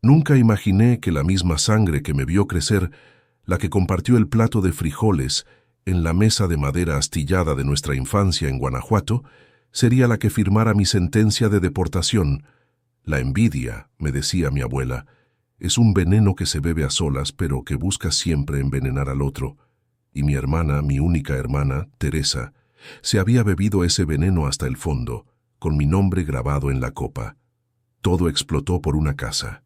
Nunca imaginé que la misma sangre que me vio crecer, la que compartió el plato de frijoles en la mesa de madera astillada de nuestra infancia en Guanajuato, sería la que firmara mi sentencia de deportación. La envidia, me decía mi abuela, es un veneno que se bebe a solas, pero que busca siempre envenenar al otro. Y mi hermana, mi única hermana, Teresa, se había bebido ese veneno hasta el fondo, con mi nombre grabado en la copa. Todo explotó por una casa.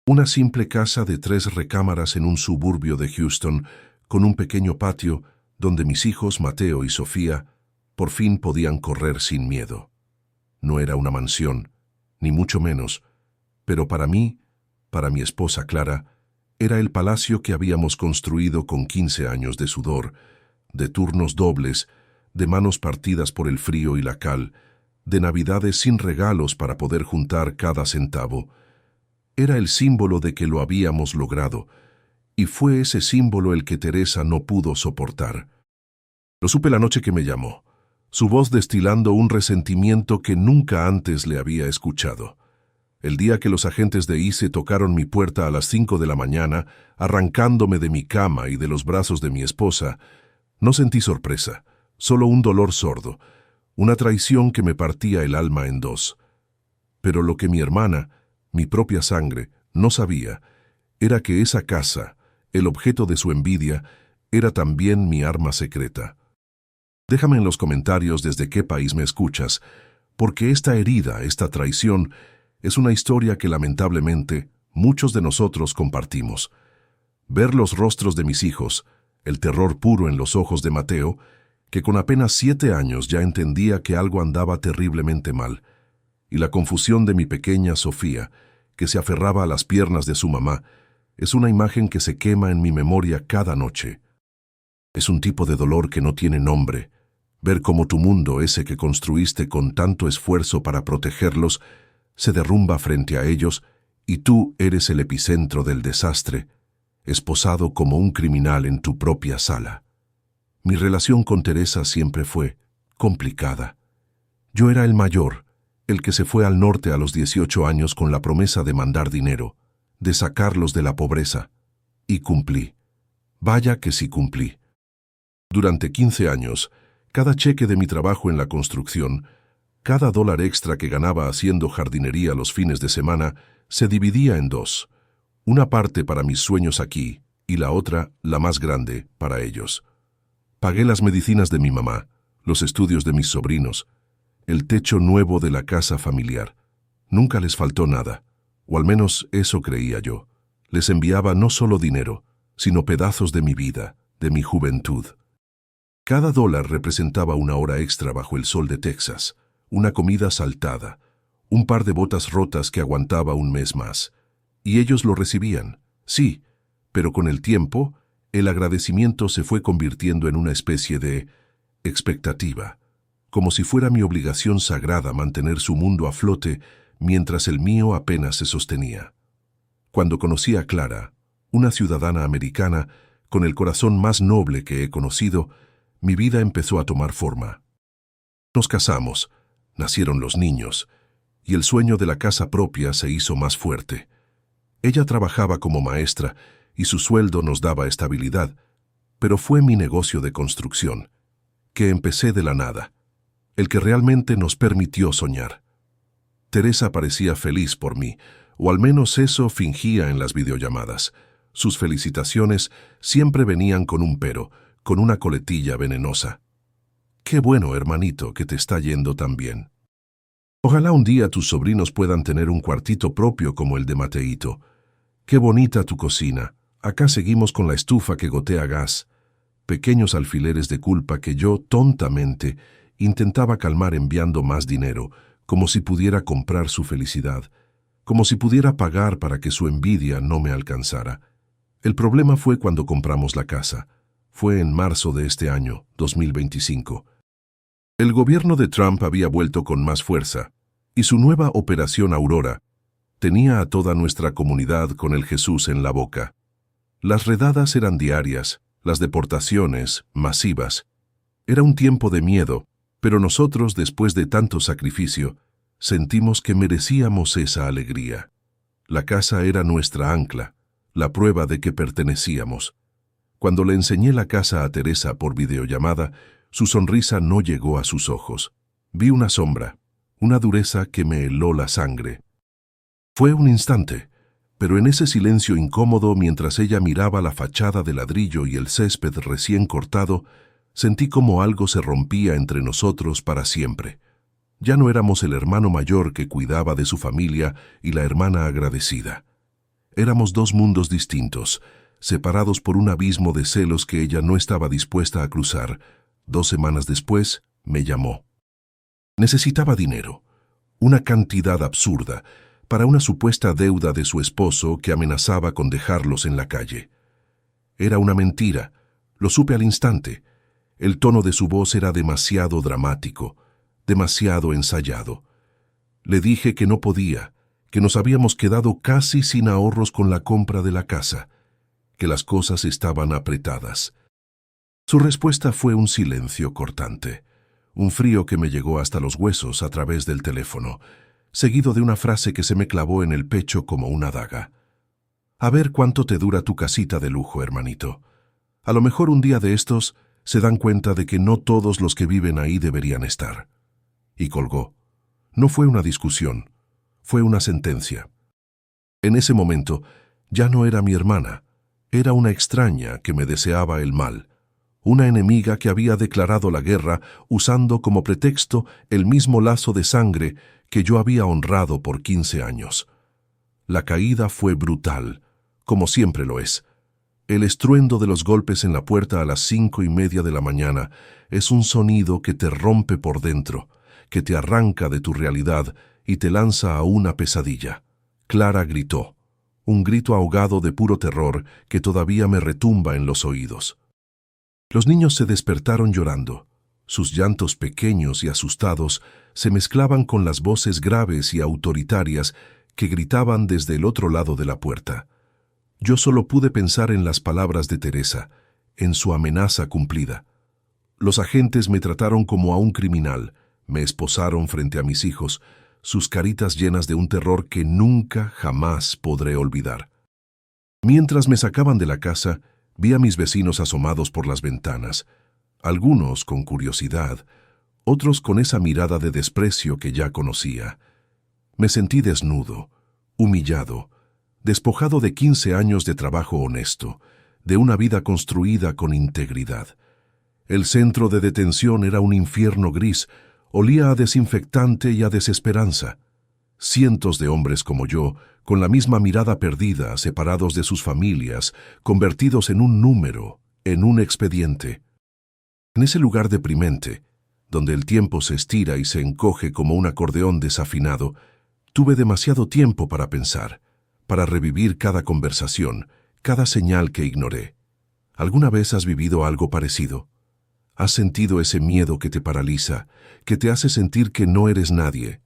Una simple casa de 3 recámaras en un suburbio de Houston, con un pequeño patio donde mis hijos Mateo y Sofía por fin podían correr sin miedo. No era una mansión, ni mucho menos, pero para mí, para mi esposa Clara, era el palacio que habíamos construido con 15 años de sudor, de turnos dobles, de manos partidas por el frío y la cal, de navidades sin regalos para poder juntar cada centavo. Era el símbolo de que lo habíamos logrado, y fue ese símbolo el que Teresa no pudo soportar. Lo supe la noche que me llamó, su voz destilando un resentimiento que nunca antes le había escuchado. El día que los agentes de ICE tocaron mi puerta a las 5 de la mañana, arrancándome de mi cama y de los brazos de mi esposa, no sentí sorpresa, solo un dolor sordo, una traición que me partía el alma en dos. Pero lo que mi hermana, mi propia sangre, no sabía, era que esa casa, el objeto de su envidia, era también mi arma secreta. Déjame en los comentarios desde qué país me escuchas, porque esta herida, esta traición, es una historia que lamentablemente muchos de nosotros compartimos. Ver los rostros de mis hijos, el terror puro en los ojos de Mateo, que con apenas 7 años ya entendía que algo andaba terriblemente mal, y la confusión de mi pequeña Sofía, que se aferraba a las piernas de su mamá, es una imagen que se quema en mi memoria cada noche. Es un tipo de dolor que no tiene nombre. Ver cómo tu mundo, ese que construiste con tanto esfuerzo para protegerlos, se derrumba frente a ellos y tú eres el epicentro del desastre, esposado como un criminal en tu propia sala. Mi relación con Teresa siempre fue complicada. Yo era el mayor, el que se fue al norte a los 18 años con la promesa de mandar dinero, de sacarlos de la pobreza. Y cumplí. Vaya que sí cumplí. Durante 15 años, cada cheque de mi trabajo en la construcción, cada dólar extra que ganaba haciendo jardinería los fines de semana, se dividía en 2. Una parte para mis sueños aquí y la otra, la más grande, para ellos. Pagué las medicinas de mi mamá, los estudios de mis sobrinos, el techo nuevo de la casa familiar. Nunca les faltó nada, o al menos eso creía yo. Les enviaba no solo dinero, sino pedazos de mi vida, de mi juventud. Cada dólar representaba una hora extra bajo el sol de Texas, una comida saltada, un par de botas rotas que aguantaba un mes más. Y ellos lo recibían, sí, pero con el tiempo, el agradecimiento se fue convirtiendo en una especie de expectativa, como si fuera mi obligación sagrada mantener su mundo a flote mientras el mío apenas se sostenía. Cuando conocí a Clara, una ciudadana americana con el corazón más noble que he conocido, mi vida empezó a tomar forma. Nos casamos, nacieron los niños, y el sueño de la casa propia se hizo más fuerte. Ella trabajaba como maestra y su sueldo nos daba estabilidad, pero fue mi negocio de construcción, que empecé de la nada, el que realmente nos permitió soñar. Teresa parecía feliz por mí, o al menos eso fingía en las videollamadas. Sus felicitaciones siempre venían con un pero, con una coletilla venenosa. Qué bueno, hermanito, que te está yendo tan bien. Ojalá un día tus sobrinos puedan tener un cuartito propio como el de Mateito. Qué bonita tu cocina. Acá seguimos con la estufa que gotea gas. Pequeños alfileres de culpa que yo, tontamente, intentaba calmar enviando más dinero, como si pudiera comprar su felicidad, como si pudiera pagar para que su envidia no me alcanzara. El problema fue cuando compramos la casa. Fue en marzo de este año, 2025. El gobierno de Trump había vuelto con más fuerza, y su nueva Operación Aurora tenía a toda nuestra comunidad con el Jesús en la boca. Las redadas eran diarias, las deportaciones masivas. Era un tiempo de miedo, pero nosotros, después de tanto sacrificio, sentimos que merecíamos esa alegría. La casa era nuestra ancla, la prueba de que pertenecíamos. Cuando le enseñé la casa a Teresa por videollamada, su sonrisa no llegó a sus ojos. Vi una sombra, una dureza que me heló la sangre. Fue un instante, pero en ese silencio incómodo mientras ella miraba la fachada de ladrillo y el césped recién cortado, sentí como algo se rompía entre nosotros para siempre. Ya no éramos el hermano mayor que cuidaba de su familia y la hermana agradecida. Éramos dos mundos distintos, separados por un abismo de celos que ella no estaba dispuesta a cruzar. 2 semanas después, me llamó. Necesitaba dinero, una cantidad absurda, para una supuesta deuda de su esposo que amenazaba con dejarlos en la calle. Era una mentira, lo supe al instante. El tono de su voz era demasiado dramático, demasiado ensayado. Le dije que no podía, que nos habíamos quedado casi sin ahorros con la compra de la casa, que las cosas estaban apretadas. Su respuesta fue un silencio cortante, un frío que me llegó hasta los huesos a través del teléfono, seguido de una frase que se me clavó en el pecho como una daga. A ver cuánto te dura tu casita de lujo, hermanito. A lo mejor un día de estos se dan cuenta de que no todos los que viven ahí deberían estar. Y colgó. No fue una discusión, fue una sentencia. En ese momento ya no era mi hermana, era una extraña que me deseaba el mal, una enemiga que había declarado la guerra usando como pretexto el mismo lazo de sangre que yo había honrado por 15 años. La caída fue brutal, como siempre lo es. El estruendo de los golpes en la puerta a las 5:30 de la mañana es un sonido que te rompe por dentro, que te arranca de tu realidad y te lanza a una pesadilla. Clara gritó, un grito ahogado de puro terror que todavía me retumba en los oídos. Los niños se despertaron llorando. Sus llantos pequeños y asustados se mezclaban con las voces graves y autoritarias que gritaban desde el otro lado de la puerta. Yo solo pude pensar en las palabras de Teresa, en su amenaza cumplida. Los agentes me trataron como a un criminal, me esposaron frente a mis hijos, sus caritas llenas de un terror que nunca jamás podré olvidar. Mientras me sacaban de la casa, vi a mis vecinos asomados por las ventanas, algunos con curiosidad, otros con esa mirada de desprecio que ya conocía. Me sentí desnudo, humillado, despojado de 15 años de trabajo honesto, de una vida construida con integridad. El centro de detención era un infierno gris, olía a desinfectante y a desesperanza. Cientos de hombres como yo, con la misma mirada perdida, separados de sus familias, convertidos en un número, en un expediente. En ese lugar deprimente, donde el tiempo se estira y se encoge como un acordeón desafinado, tuve demasiado tiempo para pensar, para revivir cada conversación, cada señal que ignoré. ¿Alguna vez has vivido algo parecido? ¿Has sentido ese miedo que te paraliza, que te hace sentir que no eres nadie?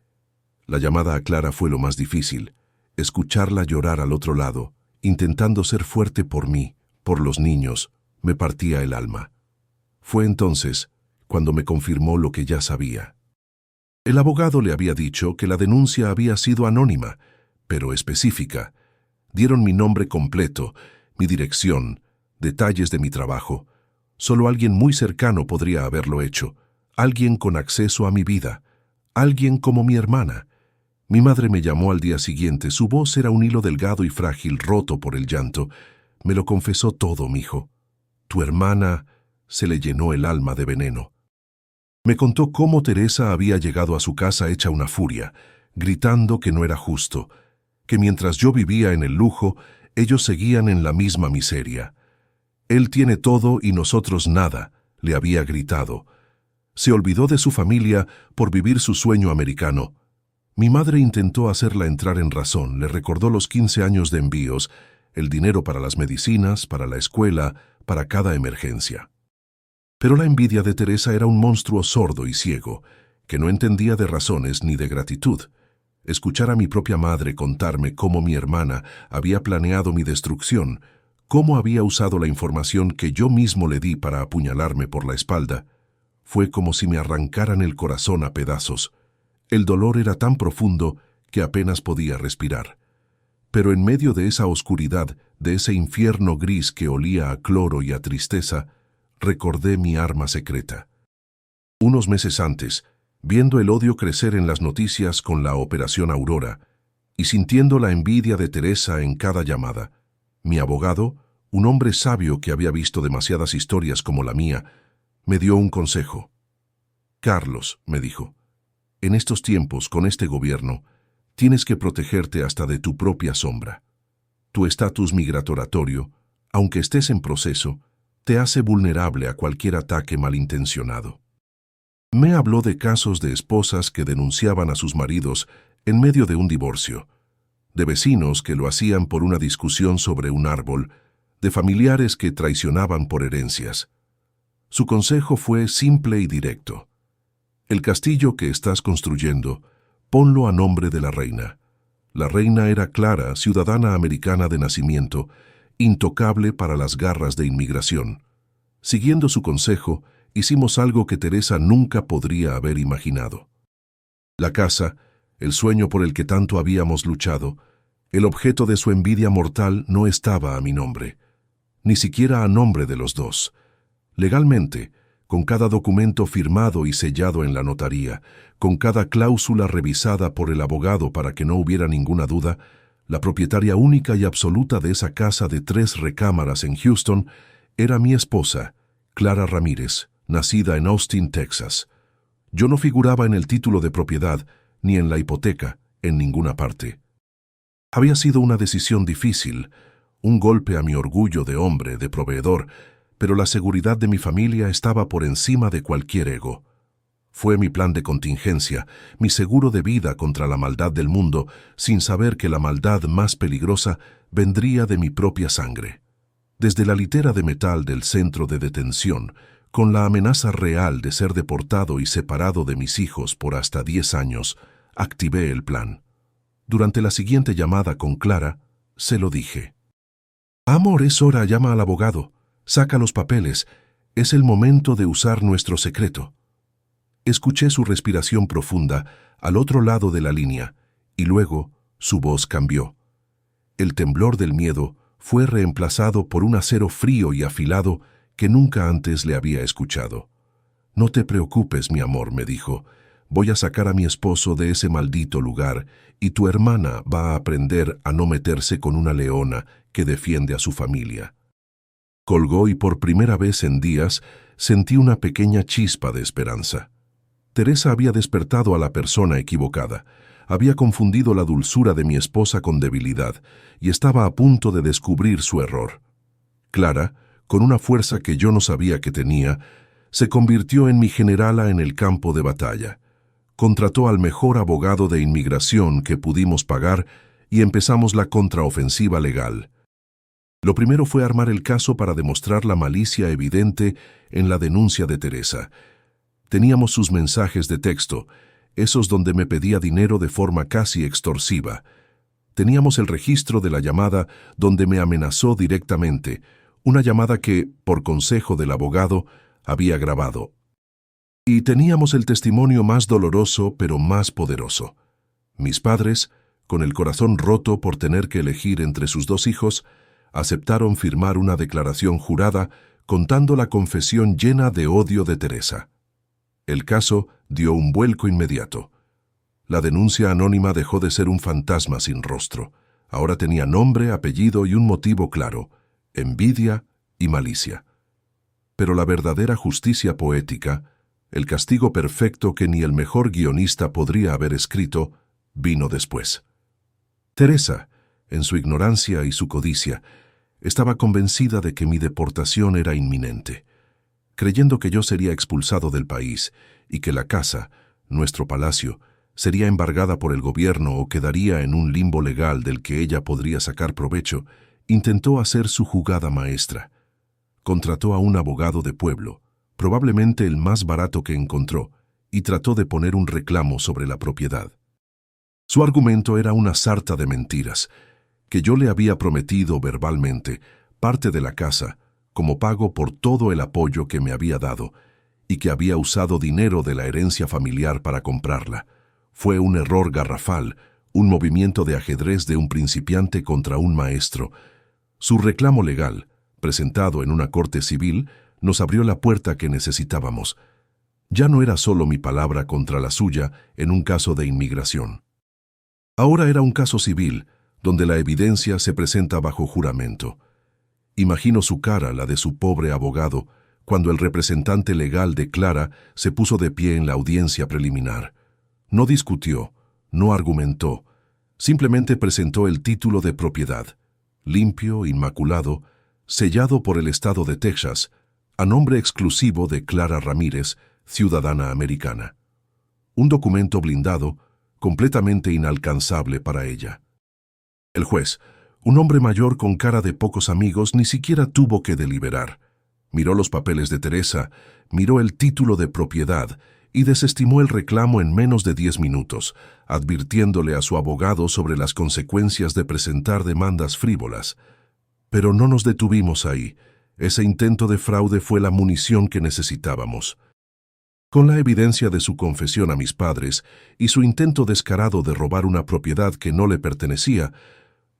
La llamada a Clara fue lo más difícil, escucharla llorar al otro lado, intentando ser fuerte por mí, por los niños, me partía el alma. Fue entonces cuando me confirmó lo que ya sabía. El abogado le había dicho que la denuncia había sido anónima, pero específica. Dieron mi nombre completo, mi dirección, detalles de mi trabajo. Solo alguien muy cercano podría haberlo hecho, alguien con acceso a mi vida, alguien como mi hermana. Mi madre me llamó al día siguiente, su voz era un hilo delgado y frágil, roto por el llanto. Me lo confesó todo, mijo. Tu hermana se le llenó el alma de veneno. Me contó cómo Teresa había llegado a su casa hecha una furia, gritando que no era justo, que mientras yo vivía en el lujo, ellos seguían en la misma miseria. Él tiene todo y nosotros nada, le había gritado. Se olvidó de su familia por vivir su sueño americano. Mi madre intentó hacerla entrar en razón, le recordó los 15 años de envíos, el dinero para las medicinas, para la escuela, para cada emergencia. Pero la envidia de Teresa era un monstruo sordo y ciego, que no entendía de razones ni de gratitud. Escuchar a mi propia madre contarme cómo mi hermana había planeado mi destrucción, cómo había usado la información que yo mismo le di para apuñalarme por la espalda, fue como si me arrancaran el corazón a pedazos. El dolor era tan profundo que apenas podía respirar. Pero en medio de esa oscuridad, de ese infierno gris que olía a cloro y a tristeza, recordé mi arma secreta. Unos meses antes, viendo el odio crecer en las noticias con la Operación Aurora, y sintiendo la envidia de Teresa en cada llamada, mi abogado, un hombre sabio que había visto demasiadas historias como la mía, me dio un consejo. «Carlos», me dijo, «en estos tiempos, con este gobierno, tienes que protegerte hasta de tu propia sombra. Tu estatus migratorio, aunque estés en proceso, te hace vulnerable a cualquier ataque malintencionado». Me habló de casos de esposas que denunciaban a sus maridos en medio de un divorcio, de vecinos que lo hacían por una discusión sobre un árbol, de familiares que traicionaban por herencias. Su consejo fue simple y directo. El castillo que estás construyendo, ponlo a nombre de la reina. La reina era Clara, ciudadana americana de nacimiento, intocable para las garras de inmigración. Siguiendo su consejo, hicimos algo que Teresa nunca podría haber imaginado. La casa, el sueño por el que tanto habíamos luchado, el objeto de su envidia mortal no estaba a mi nombre, ni siquiera a nombre de los dos. Legalmente, con cada documento firmado y sellado en la notaría, con cada cláusula revisada por el abogado para que no hubiera ninguna duda, la propietaria única y absoluta de esa casa de 3 recámaras en Houston era mi esposa, Clara Ramírez, nacida en Austin, Texas. Yo no figuraba en el título de propiedad, ni en la hipoteca, en ninguna parte. Había sido una decisión difícil, un golpe a mi orgullo de hombre, de proveedor, pero la seguridad de mi familia estaba por encima de cualquier ego. Fue mi plan de contingencia, mi seguro de vida contra la maldad del mundo, sin saber que la maldad más peligrosa vendría de mi propia sangre. Desde la litera de metal del centro de detención, con la amenaza real de ser deportado y separado de mis hijos por hasta 10 años, activé el plan. Durante la siguiente llamada con Clara, se lo dije. «Amor, es hora, llama al abogado. Saca los papeles. Es el momento de usar nuestro secreto». Escuché su respiración profunda al otro lado de la línea, y luego su voz cambió. El temblor del miedo fue reemplazado por un acero frío y afilado que nunca antes le había escuchado. «No te preocupes, mi amor», me dijo. «Voy a sacar a mi esposo de ese maldito lugar, y tu hermana va a aprender a no meterse con una leona que defiende a su familia». Colgó y por primera vez en días sentí una pequeña chispa de esperanza. Teresa había despertado a la persona equivocada, había confundido la dulzura de mi esposa con debilidad y estaba a punto de descubrir su error. Clara, con una fuerza que yo no sabía que tenía, se convirtió en mi generala en el campo de batalla. Contrató al mejor abogado de inmigración que pudimos pagar y empezamos la contraofensiva legal. Lo primero fue armar el caso para demostrar la malicia evidente en la denuncia de Teresa. Teníamos sus mensajes de texto, esos donde me pedía dinero de forma casi extorsiva. Teníamos el registro de la llamada donde me amenazó directamente, una llamada que, por consejo del abogado, había grabado. Y teníamos el testimonio más doloroso pero más poderoso. Mis padres, con el corazón roto por tener que elegir entre sus 2 hijos, aceptaron firmar una declaración jurada contando la confesión llena de odio de Teresa. El caso dio un vuelco inmediato. La denuncia anónima dejó de ser un fantasma sin rostro. Ahora tenía nombre, apellido y un motivo claro: envidia y malicia. Pero la verdadera justicia poética, el castigo perfecto que ni el mejor guionista podría haber escrito, vino después. Teresa, en su ignorancia y su codicia, estaba convencida de que mi deportación era inminente. Creyendo que yo sería expulsado del país y que la casa, nuestro palacio, sería embargada por el gobierno o quedaría en un limbo legal del que ella podría sacar provecho, intentó hacer su jugada maestra. Contrató a un abogado de pueblo, probablemente el más barato que encontró, y trató de poner un reclamo sobre la propiedad. Su argumento era una sarta de mentiras, que yo le había prometido verbalmente parte de la casa como pago por todo el apoyo que me había dado y que había usado dinero de la herencia familiar para comprarla. Fue un error garrafal, un movimiento de ajedrez de un principiante contra un maestro. Su reclamo legal, presentado en una corte civil, nos abrió la puerta que necesitábamos. Ya no era solo mi palabra contra la suya en un caso de inmigración. Ahora era un caso civil, donde la evidencia se presenta bajo juramento. Imagino su cara, la de su pobre abogado, cuando el representante legal de Clara se puso de pie en la audiencia preliminar. No discutió, no argumentó, simplemente presentó el título de propiedad, limpio, inmaculado, sellado por el estado de Texas, a nombre exclusivo de Clara Ramírez, ciudadana americana. Un documento blindado, completamente inalcanzable para ella. El juez, un hombre mayor con cara de pocos amigos, ni siquiera tuvo que deliberar. Miró los papeles de Teresa, miró el título de propiedad y desestimó el reclamo en menos de 10 minutos, advirtiéndole a su abogado sobre las consecuencias de presentar demandas frívolas. Pero no nos detuvimos ahí. Ese intento de fraude fue la munición que necesitábamos. Con la evidencia de su confesión a mis padres y su intento descarado de robar una propiedad que no le pertenecía,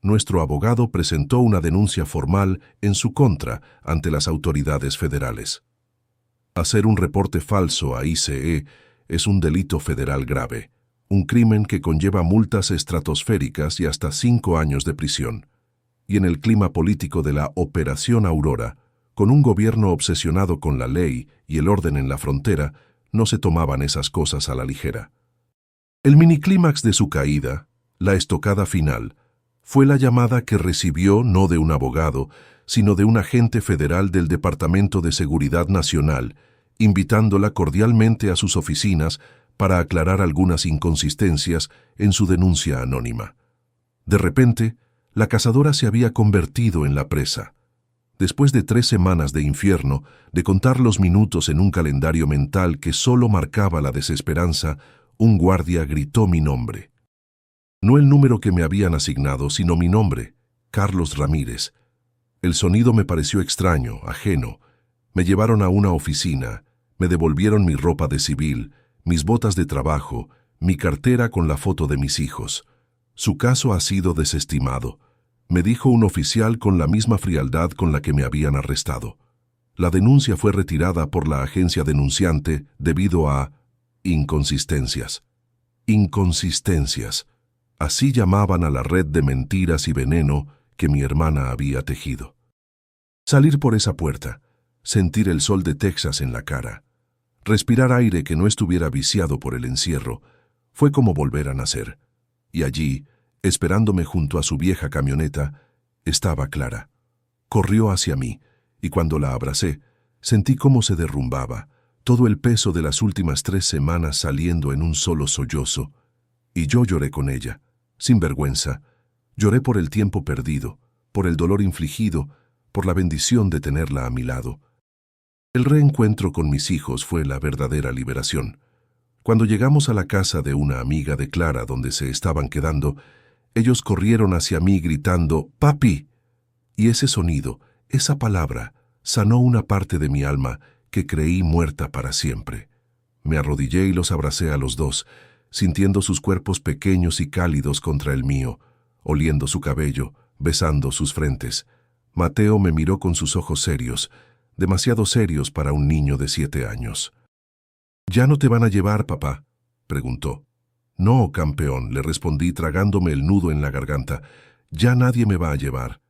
nuestro abogado presentó una denuncia formal en su contra ante las autoridades federales. Hacer un reporte falso a ICE es un delito federal grave, un crimen que conlleva multas estratosféricas y hasta 5 años de prisión. Y en el clima político de la Operación Aurora, con un gobierno obsesionado con la ley y el orden en la frontera, no se tomaban esas cosas a la ligera. El miniclímax de su caída, la estocada final, fue la llamada que recibió no de un abogado, sino de un agente federal del Departamento de Seguridad Nacional, invitándola cordialmente a sus oficinas para aclarar algunas inconsistencias en su denuncia anónima. De repente, la cazadora se había convertido en la presa. Después de 3 semanas de infierno, de contar los minutos en un calendario mental que solo marcaba la desesperanza, un guardia gritó mi nombre. No el número que me habían asignado, sino mi nombre, Carlos Ramírez. El sonido me pareció extraño, ajeno. Me llevaron a una oficina, me devolvieron mi ropa de civil, mis botas de trabajo, mi cartera con la foto de mis hijos. Su caso ha sido desestimado, me dijo un oficial con la misma frialdad con la que me habían arrestado. La denuncia fue retirada por la agencia denunciante debido a inconsistencias. Inconsistencias. Así llamaban a la red de mentiras y veneno que mi hermana había tejido. Salir por esa puerta, sentir el sol de Texas en la cara, respirar aire que no estuviera viciado por el encierro, fue como volver a nacer. Y allí, esperándome junto a su vieja camioneta, estaba Clara. Corrió hacia mí, y cuando la abracé, sentí cómo se derrumbaba, todo el peso de las últimas 3 semanas saliendo en un solo sollozo. Y yo lloré con ella, sin vergüenza. Lloré por el tiempo perdido, por el dolor infligido, por la bendición de tenerla a mi lado. El reencuentro con mis hijos fue la verdadera liberación. Cuando llegamos a la casa de una amiga de Clara donde se estaban quedando, ellos corrieron hacia mí gritando «¡Papi!». Y ese sonido, esa palabra, sanó una parte de mi alma que creí muerta para siempre. Me arrodillé y los abracé a los dos, sintiendo sus cuerpos pequeños y cálidos contra el mío, oliendo su cabello, besando sus frentes. Mateo me miró con sus ojos serios, demasiado serios para un niño de 7 años. «¿Ya no te van a llevar, papá?», preguntó. «No, campeón», le respondí tragándome el nudo en la garganta. «Ya nadie me va a llevar.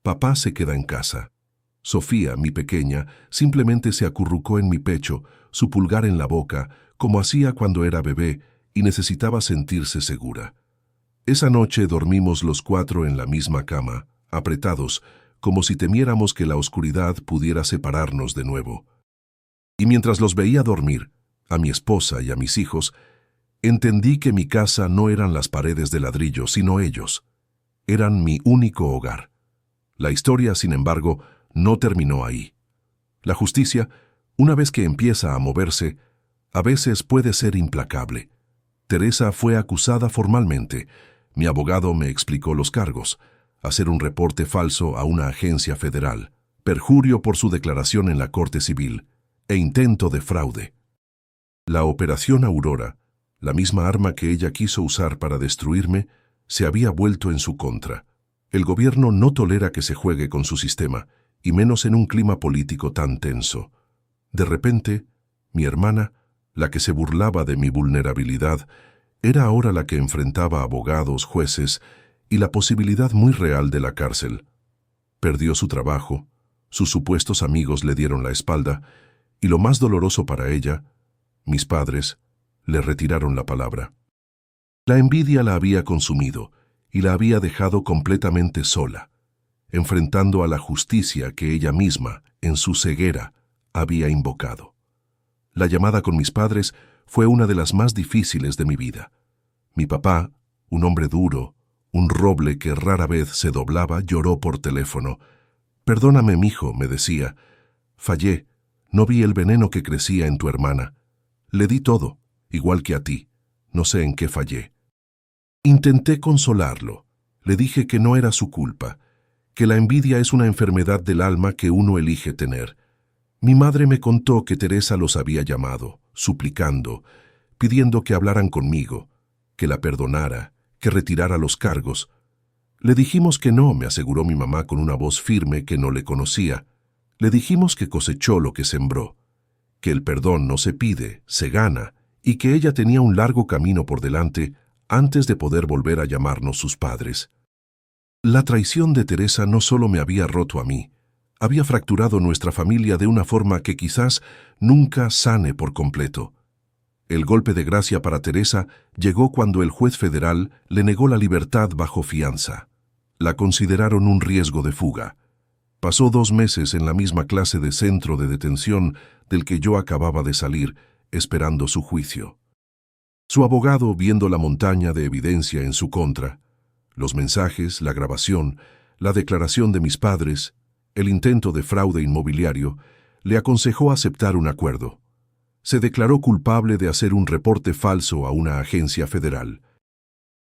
Papá se queda en casa». Sofía, mi pequeña, simplemente se acurrucó en mi pecho, su pulgar en la boca, como hacía cuando era bebé, y necesitaba sentirse segura. Esa noche dormimos los 4 en la misma cama, apretados, como si temiéramos que la oscuridad pudiera separarnos de nuevo. Y mientras los veía dormir, a mi esposa y a mis hijos, entendí que mi casa no eran las paredes de ladrillo, sino ellos. Eran mi único hogar. La historia, sin embargo, no terminó ahí. La justicia, una vez que empieza a moverse, a veces puede ser implacable. Teresa fue acusada formalmente. Mi abogado me explicó los cargos: hacer un reporte falso a una agencia federal, perjurio por su declaración en la Corte Civil e intento de fraude. La Operación Aurora, la misma arma que ella quiso usar para destruirme, se había vuelto en su contra. El gobierno no tolera que se juegue con su sistema, y menos en un clima político tan tenso. De repente, mi hermana, la que se burlaba de mi vulnerabilidad, era ahora la que enfrentaba abogados, jueces y la posibilidad muy real de la cárcel. Perdió su trabajo, sus supuestos amigos le dieron la espalda, y lo más doloroso para ella, mis padres, le retiraron la palabra. La envidia la había consumido y la había dejado completamente sola, enfrentando a la justicia que ella misma, en su ceguera, había invocado. La llamada con mis padres fue una de las más difíciles de mi vida. Mi papá, un hombre duro, un roble que rara vez se doblaba, lloró por teléfono. «Perdóname, mijo», me decía. «Fallé. No vi el veneno que crecía en tu hermana. Le di todo, igual que a ti. No sé en qué fallé». Intenté consolarlo. Le dije que no era su culpa, que la envidia es una enfermedad del alma que uno elige tener. Mi madre me contó que Teresa los había llamado, suplicando, pidiendo que hablaran conmigo, que la perdonara, que retirara los cargos. Le dijimos que no, me aseguró mi mamá con una voz firme que no le conocía. Le dijimos que cosechó lo que sembró, que el perdón no se pide, se gana, y que ella tenía un largo camino por delante antes de poder volver a llamarnos sus padres. La traición de Teresa no solo me había roto a mí, había fracturado nuestra familia de una forma que quizás nunca sane por completo. El golpe de gracia para Teresa llegó cuando el juez federal le negó la libertad bajo fianza. La consideraron un riesgo de fuga. Pasó 2 meses en la misma clase de centro de detención del que yo acababa de salir, esperando su juicio. Su abogado, viendo la montaña de evidencia en su contra, los mensajes, la grabación, la declaración de mis padres, el intento de fraude inmobiliario, le aconsejó aceptar un acuerdo. Se declaró culpable de hacer un reporte falso a una agencia federal.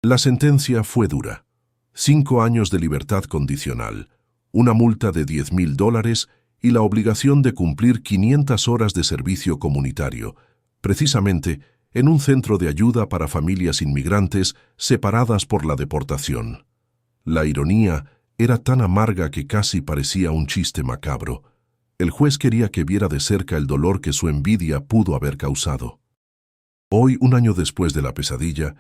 La sentencia fue dura. 5 años de libertad condicional, una multa de $10,000 y la obligación de cumplir 500 horas de servicio comunitario, precisamente en un centro de ayuda para familias inmigrantes separadas por la deportación. La ironía era tan amarga que casi parecía un chiste macabro. El juez quería que viera de cerca el dolor que su envidia pudo haber causado. Hoy, 1 año después de la pesadilla,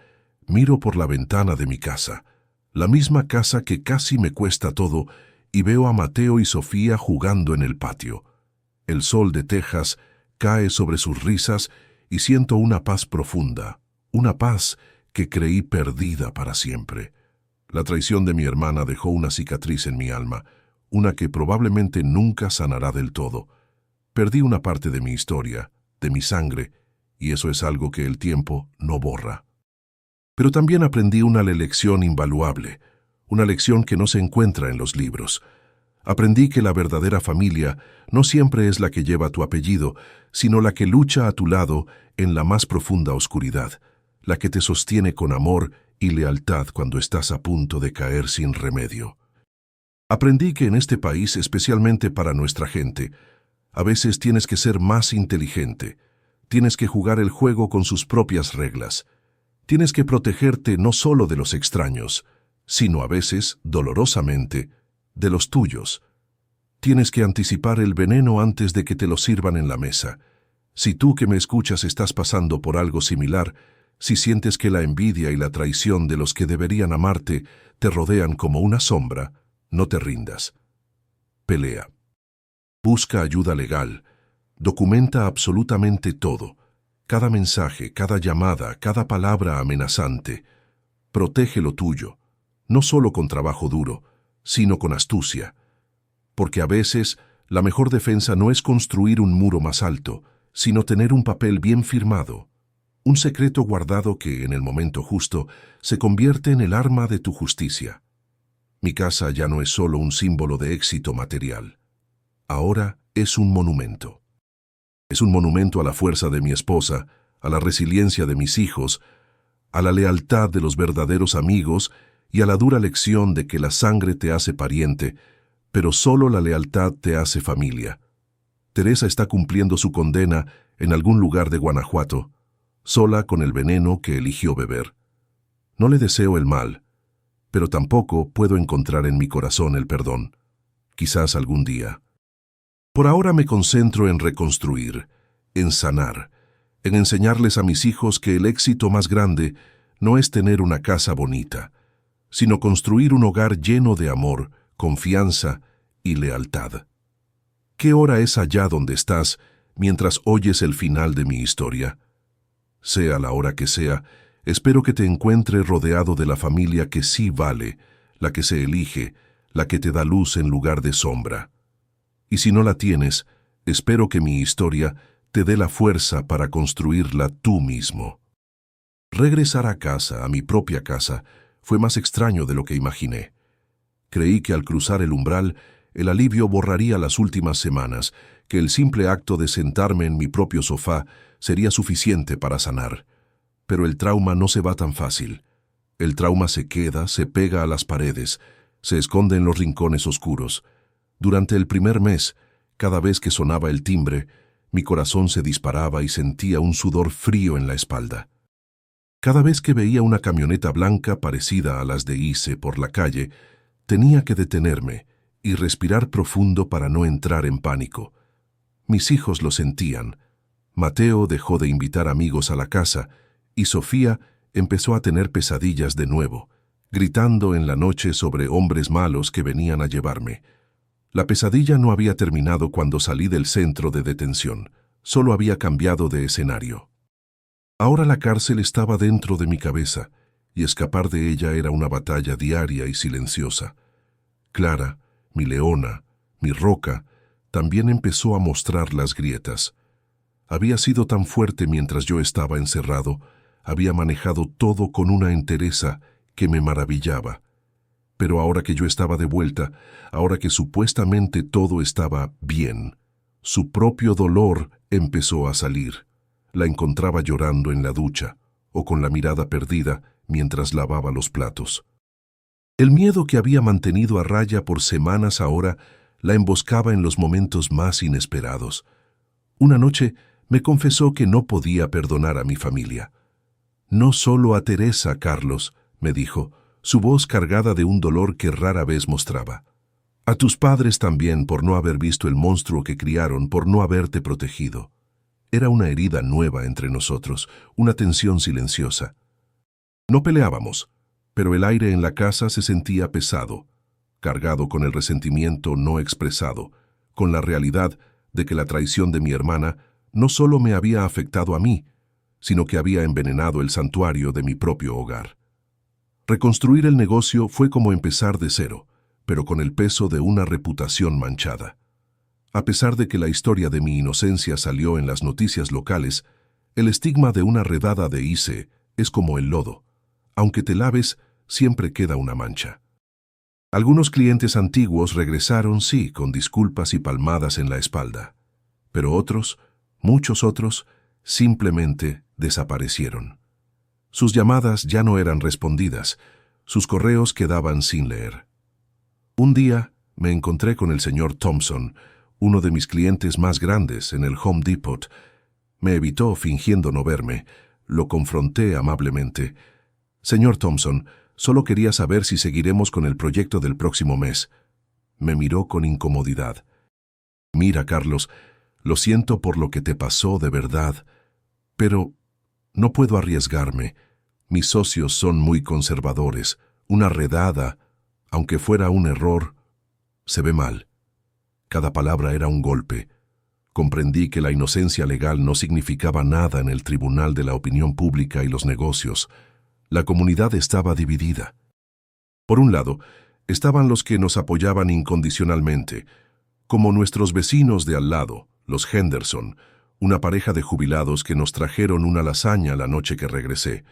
miro por la ventana de mi casa, la misma casa que casi me cuesta todo, y veo a Mateo y Sofía jugando en el patio. El sol de Texas cae sobre sus risas y siento una paz profunda, una paz que creí perdida para siempre. La traición de mi hermana dejó una cicatriz en mi alma, una que probablemente nunca sanará del todo. Perdí una parte de mi historia, de mi sangre, y eso es algo que el tiempo no borra. Pero también aprendí una lección invaluable, una lección que no se encuentra en los libros. Aprendí que la verdadera familia no siempre es la que lleva tu apellido, sino la que lucha a tu lado en la más profunda oscuridad, la que te sostiene con amor y lealtad cuando estás a punto de caer sin remedio. Aprendí que en este país, especialmente para nuestra gente, a veces tienes que ser más inteligente, tienes que jugar el juego con sus propias reglas, tienes que protegerte no solo de los extraños, sino a veces, dolorosamente, de los tuyos. Tienes que anticipar el veneno antes de que te lo sirvan en la mesa. Si tú que me escuchas estás pasando por algo similar, si sientes que la envidia y la traición de los que deberían amarte te rodean como una sombra, no te rindas. Pelea. Busca ayuda legal. Documenta absolutamente todo. Cada mensaje, cada llamada, cada palabra amenazante. Protege lo tuyo, no solo con trabajo duro, sino con astucia. Porque a veces la mejor defensa no es construir un muro más alto, sino tener un papel bien firmado, un secreto guardado que, en el momento justo, se convierte en el arma de tu justicia. Mi casa ya no es solo un símbolo de éxito material. Ahora es un monumento. Es un monumento a la fuerza de mi esposa, a la resiliencia de mis hijos, a la lealtad de los verdaderos amigos y a la dura lección de que la sangre te hace pariente, pero solo la lealtad te hace familia. Teresa está cumpliendo su condena en algún lugar de Guanajuato, sola con el veneno que eligió beber. No le deseo el mal, pero tampoco puedo encontrar en mi corazón el perdón. Quizás algún día. Por ahora me concentro en reconstruir, en sanar, en enseñarles a mis hijos que el éxito más grande no es tener una casa bonita, sino construir un hogar lleno de amor, confianza y lealtad. ¿Qué hora es allá donde estás mientras oyes el final de mi historia? Sea la hora que sea, espero que te encuentres rodeado de la familia que sí vale, la que se elige, la que te da luz en lugar de sombra. Y si no la tienes, espero que mi historia te dé la fuerza para construirla tú mismo. Regresar a casa, a mi propia casa, fue más extraño de lo que imaginé. Creí que al cruzar el umbral, el alivio borraría las últimas semanas, que el simple acto de sentarme en mi propio sofá sería suficiente para sanar. Pero el trauma no se va tan fácil. El trauma se queda, se pega a las paredes, se esconde en los rincones oscuros. Durante el primer mes, cada vez que sonaba el timbre, mi corazón se disparaba y sentía un sudor frío en la espalda. Cada vez que veía una camioneta blanca parecida a las de Ise por la calle, tenía que detenerme y respirar profundo para no entrar en pánico. Mis hijos lo sentían. Mateo dejó de invitar amigos a la casa y Sofía empezó a tener pesadillas de nuevo, gritando en la noche sobre hombres malos que venían a llevarme. La pesadilla no había terminado cuando salí del centro de detención, solo había cambiado de escenario. Ahora la cárcel estaba dentro de mi cabeza, y escapar de ella era una batalla diaria y silenciosa. Clara, mi leona, mi roca, también empezó a mostrar las grietas. Había sido tan fuerte mientras yo estaba encerrado, había manejado todo con una entereza que me maravillaba. Pero ahora que yo estaba de vuelta, ahora que supuestamente todo estaba bien, su propio dolor empezó a salir. La encontraba llorando en la ducha o con la mirada perdida mientras lavaba los platos. El miedo que había mantenido a raya por semanas ahora la emboscaba en los momentos más inesperados. Una noche me confesó que no podía perdonar a mi familia. No solo a Teresa, Carlos, me dijo, su voz cargada de un dolor que rara vez mostraba. A tus padres también por no haber visto el monstruo que criaron, por no haberte protegido. Era una herida nueva entre nosotros, una tensión silenciosa. No peleábamos, pero el aire en la casa se sentía pesado, cargado con el resentimiento no expresado, con la realidad de que la traición de mi hermana no solo me había afectado a mí, sino que había envenenado el santuario de mi propio hogar. Reconstruir el negocio fue como empezar de cero, pero con el peso de una reputación manchada. A pesar de que la historia de mi inocencia salió en las noticias locales, el estigma de una redada de Ise es como el lodo. Aunque te laves, siempre queda una mancha. Algunos clientes antiguos regresaron, sí, con disculpas y palmadas en la espalda. Pero otros, muchos otros, simplemente desaparecieron. Sus llamadas ya no eran respondidas, sus correos quedaban sin leer. Un día me encontré con el señor Thompson, uno de mis clientes más grandes, en el Home Depot. Me evitó fingiendo no verme. Lo confronté amablemente. Señor Thompson, solo quería saber si seguiremos con el proyecto del próximo mes. Me miró con incomodidad. Mira, Carlos, lo siento por lo que te pasó de verdad, pero no puedo arriesgarme. Mis socios son muy conservadores. Una redada, aunque fuera un error, se ve mal. Cada palabra era un golpe. Comprendí que la inocencia legal no significaba nada en el tribunal de la opinión pública y los negocios. La comunidad estaba dividida. Por un lado, estaban los que nos apoyaban incondicionalmente, como nuestros vecinos de al lado, los Henderson, una pareja de jubilados que nos trajeron una lasaña la noche que regresé.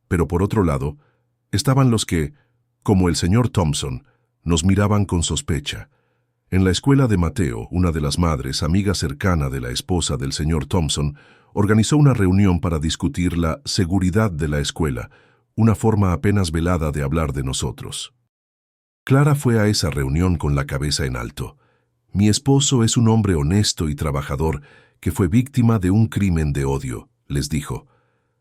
Pero por otro lado, estaban los que, como el señor Thompson, nos miraban con sospecha. En la escuela de Mateo, una de las madres, amiga cercana de la esposa del señor Thompson, organizó una reunión para discutir la seguridad de la escuela, una forma apenas velada de hablar de nosotros. Clara fue a esa reunión con la cabeza en alto. Mi esposo es un hombre honesto y trabajador que fue víctima de un crimen de odio, les dijo.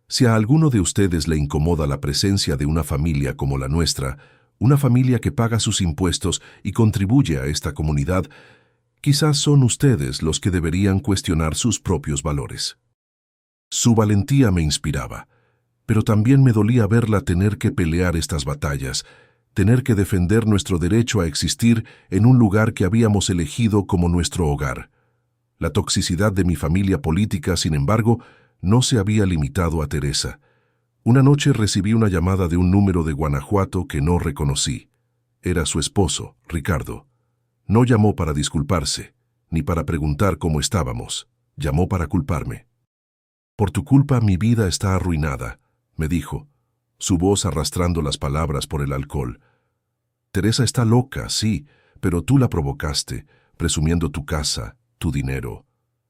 Si a alguno de ustedes le incomoda la presencia de una familia como la nuestra, una familia que paga sus impuestos y contribuye a esta comunidad, quizás son ustedes los que deberían cuestionar sus propios valores. Su valentía me inspiraba, pero también me dolía verla tener que pelear estas batallas, tener que defender nuestro derecho a existir en un lugar que habíamos elegido como nuestro hogar. La toxicidad de mi familia política, sin embargo, no se había limitado a Teresa. Una noche recibí una llamada de un número de Guanajuato que no reconocí. Era su esposo, Ricardo. No llamó para disculparse, ni para preguntar cómo estábamos. Llamó para culparme. «Por tu culpa mi vida está arruinada», me dijo, su voz arrastrando las palabras por el alcohol. «Teresa está loca, sí, pero tú la provocaste, presumiendo tu casa, tu dinero.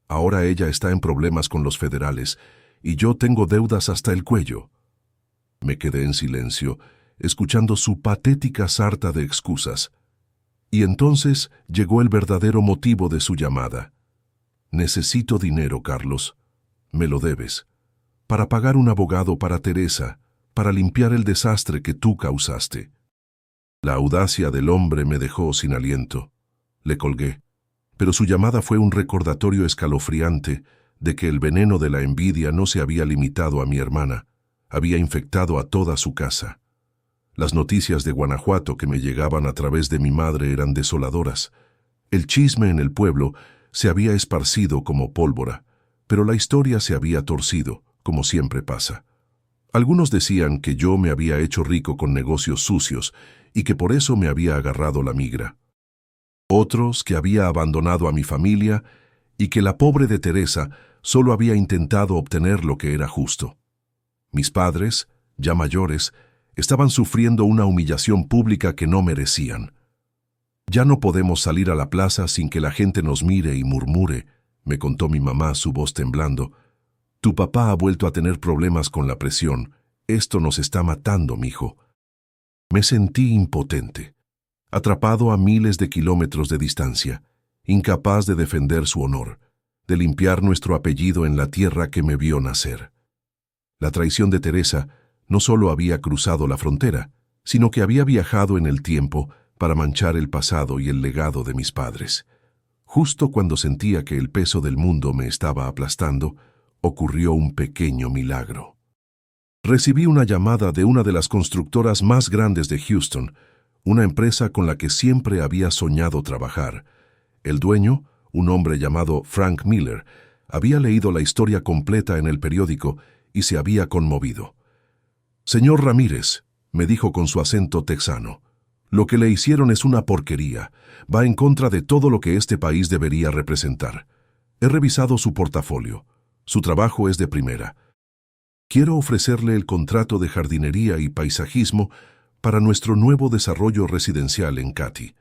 Ahora ella está en problemas con los federales, y yo tengo deudas hasta el cuello». Me quedé en silencio, escuchando su patética sarta de excusas. Y entonces llegó el verdadero motivo de su llamada. «Necesito dinero, Carlos. Me lo debes. Para pagar un abogado para Teresa, para limpiar el desastre que tú causaste». La audacia del hombre me dejó sin aliento. Le colgué, pero su llamada fue un recordatorio escalofriante de que el veneno de la envidia no se había limitado a mi hermana, había infectado a toda su casa. Las noticias de Guanajuato que me llegaban a través de mi madre eran desoladoras. El chisme en el pueblo se había esparcido como pólvora, pero la historia se había torcido, como siempre pasa. Algunos decían que yo me había hecho rico con negocios sucios y que por eso me había agarrado la migra. Otros que había abandonado a mi familia y que la pobre de Teresa solo había intentado obtener lo que era justo. Mis padres, ya mayores, estaban sufriendo una humillación pública que no merecían. «Ya no podemos salir a la plaza sin que la gente nos mire y murmure», me contó mi mamá, su voz temblando. «Tu papá ha vuelto a tener problemas con la presión. Esto nos está matando, mijo». Me sentí impotente, atrapado a miles de kilómetros de distancia, incapaz de defender su honor, de limpiar nuestro apellido en la tierra que me vio nacer. La traición de Teresa no solo había cruzado la frontera, sino que había viajado en el tiempo para manchar el pasado y el legado de mis padres. Justo cuando sentía que el peso del mundo me estaba aplastando, ocurrió un pequeño milagro. Recibí una llamada de una de las constructoras más grandes de Houston, una empresa con la que siempre había soñado trabajar. El dueño, un hombre llamado Frank Miller, había leído la historia completa en el periódico y se había conmovido. «Señor Ramírez», me dijo con su acento texano, «lo que le hicieron es una porquería. Va en contra de todo lo que este país debería representar. He revisado su portafolio. Su trabajo es de primera. Quiero ofrecerle el contrato de jardinería y paisajismo para nuestro nuevo desarrollo residencial en Katy».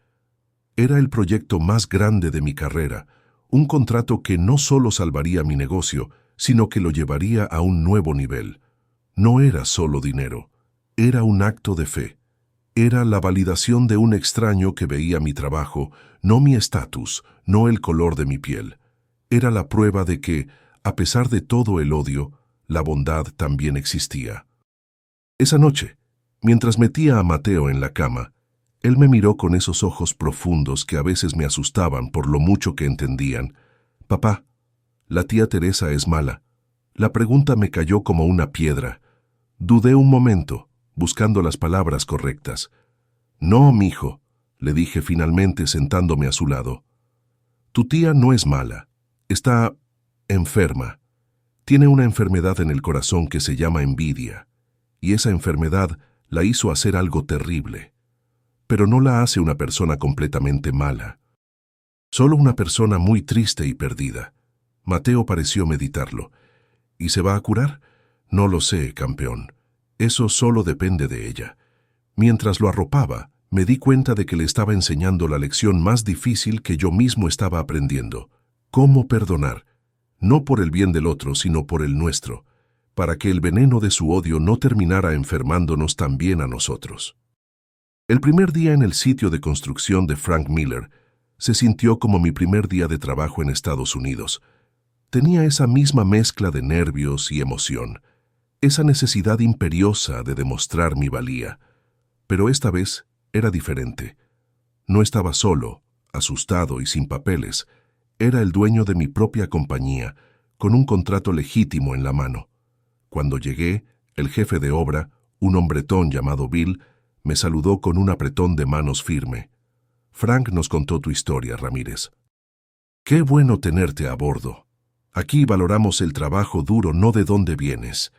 Era el proyecto más grande de mi carrera, un contrato que no solo salvaría mi negocio, sino que lo llevaría a un nuevo nivel. No era solo dinero, era un acto de fe. Era la validación de un extraño que veía mi trabajo, no mi estatus, no el color de mi piel. Era la prueba de que, a pesar de todo el odio, la bondad también existía. Esa noche, mientras metía a Mateo en la cama, él me miró con esos ojos profundos que a veces me asustaban por lo mucho que entendían. «Papá, la tía Teresa es mala». La pregunta me cayó como una piedra. Dudé un momento, buscando las palabras correctas. «No, mijo», le dije finalmente sentándome a su lado. «Tu tía no es mala. Está enferma. Tiene una enfermedad en el corazón que se llama envidia, y esa enfermedad la hizo hacer algo terrible. Pero no la hace una persona completamente mala. Solo una persona muy triste y perdida». Mateo pareció meditarlo. «¿Y se va a curar? No lo sé, campeón. Eso solo depende de ella». Mientras lo arropaba, me di cuenta de que le estaba enseñando la lección más difícil que yo mismo estaba aprendiendo. Cómo perdonar, no por el bien del otro, sino por el nuestro, para que el veneno de su odio no terminara enfermándonos también a nosotros. El primer día en el sitio de construcción de Frank Miller se sintió como mi primer día de trabajo en Estados Unidos. Tenía esa misma mezcla de nervios y emoción, esa necesidad imperiosa de demostrar mi valía. Pero esta vez era diferente. No estaba solo, asustado y sin papeles. Era el dueño de mi propia compañía, con un contrato legítimo en la mano. Cuando llegué, el jefe de obra, un hombretón llamado Bill, me saludó con un apretón de manos firme. Frank nos contó tu historia, Ramírez. Qué bueno tenerte a bordo. Aquí valoramos el trabajo duro, no de dónde vienes.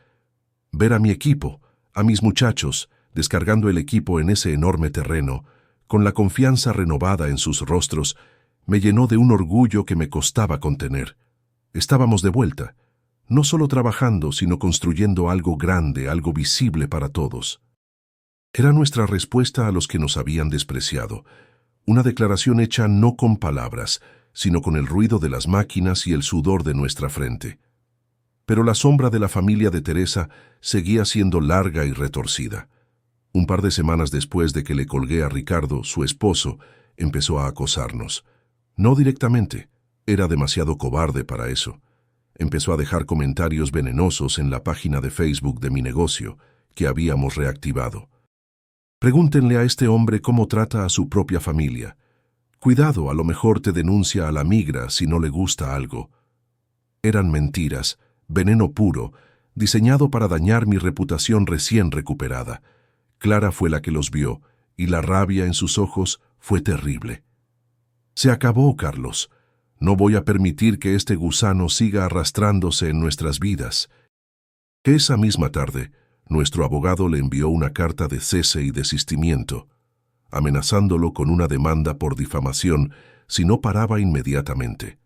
Ver a mi equipo, a mis muchachos, descargando el equipo en ese enorme terreno, con la confianza renovada en sus rostros, me llenó de un orgullo que me costaba contener. Estábamos de vuelta, no solo trabajando, sino construyendo algo grande, algo visible para todos. Era nuestra respuesta a los que nos habían despreciado, una declaración hecha no con palabras, sino con el ruido de las máquinas y el sudor de nuestra frente. Pero la sombra de la familia de Teresa seguía siendo larga y retorcida. Un par de semanas después de que le colgué a Ricardo, su esposo, empezó a acosarnos. No directamente, era demasiado cobarde para eso. Empezó a dejar comentarios venenosos en la página de Facebook de mi negocio, que habíamos reactivado. Pregúntenle a este hombre cómo trata a su propia familia. Cuidado, a lo mejor te denuncia a la migra si no le gusta algo. Eran mentiras, veneno puro, diseñado para dañar mi reputación recién recuperada. Clara fue la que los vio, y la rabia en sus ojos fue terrible. Se acabó, Carlos. No voy a permitir que este gusano siga arrastrándose en nuestras vidas. Esa misma tarde, nuestro abogado le envió una carta de cese y desistimiento, amenazándolo con una demanda por difamación si no paraba inmediatamente.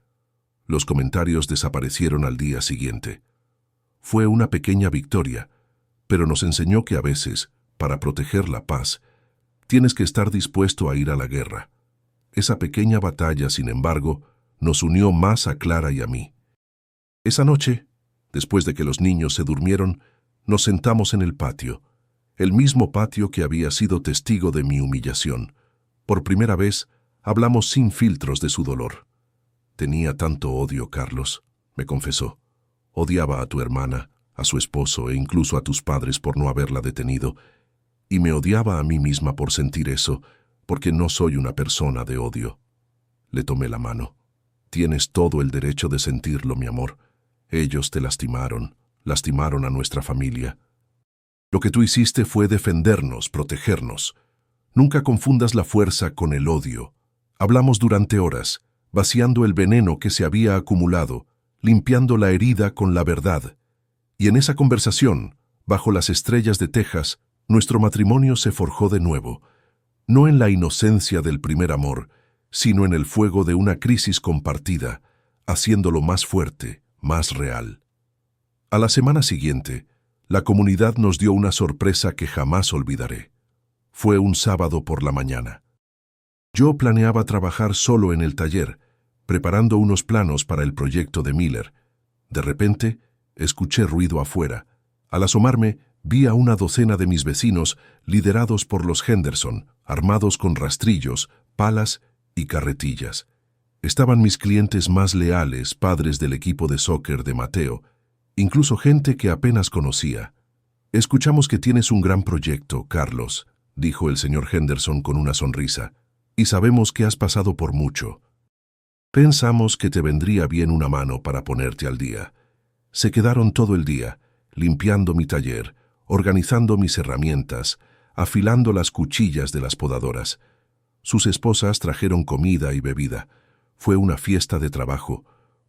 Los comentarios desaparecieron al día siguiente. Fue una pequeña victoria, pero nos enseñó que a veces, para proteger la paz, tienes que estar dispuesto a ir a la guerra. Esa pequeña batalla, sin embargo, nos unió más a Clara y a mí. Esa noche, después de que los niños se durmieron, nos sentamos en el patio, el mismo patio que había sido testigo de mi humillación. Por primera vez, hablamos sin filtros de su dolor. Tenía tanto odio, Carlos, me confesó. Odiaba a tu hermana, a su esposo e incluso a tus padres por no haberla detenido, y me odiaba a mí misma por sentir eso, porque no soy una persona de odio. Le tomé la mano. Tienes todo el derecho de sentirlo, mi amor. Ellos te lastimaron a nuestra familia. Lo que tú hiciste fue defendernos, protegernos. Nunca confundas la fuerza con el odio. Hablamos durante horas, vaciando el veneno que se había acumulado, limpiando la herida con la verdad. Y en esa conversación, bajo las estrellas de Texas, nuestro matrimonio se forjó de nuevo, no en la inocencia del primer amor, sino en el fuego de una crisis compartida, haciéndolo más fuerte, más real. A la semana siguiente, la comunidad nos dio una sorpresa que jamás olvidaré. Fue un sábado por la mañana. Yo planeaba trabajar solo en el taller, preparando unos planos para el proyecto de Miller. De repente, escuché ruido afuera. Al asomarme, vi a una docena de mis vecinos, liderados por los Henderson, armados con rastrillos, palas y carretillas. Estaban mis clientes más leales, padres del equipo de soccer de Mateo, incluso gente que apenas conocía. Escuchamos que tienes un gran proyecto, Carlos, dijo el señor Henderson con una sonrisa, y sabemos que has pasado por mucho. Pensamos que te vendría bien una mano para ponerte al día. Se quedaron todo el día, limpiando mi taller, organizando mis herramientas, afilando las cuchillas de las podadoras. Sus esposas trajeron comida y bebida. Fue una fiesta de trabajo,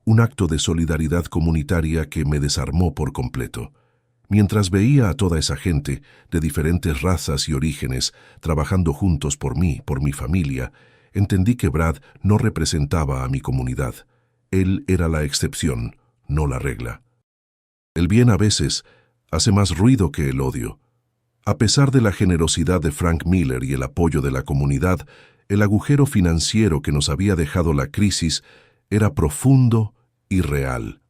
un acto de solidaridad comunitaria que me desarmó por completo. Mientras veía a toda esa gente, de diferentes razas y orígenes, trabajando juntos por mí, por mi familia, entendí que Brad no representaba a mi comunidad. Él era la excepción, no la regla. El bien a veces hace más ruido que el odio. A pesar de la generosidad de Frank Miller y el apoyo de la comunidad, el agujero financiero que nos había dejado la crisis era profundo y real.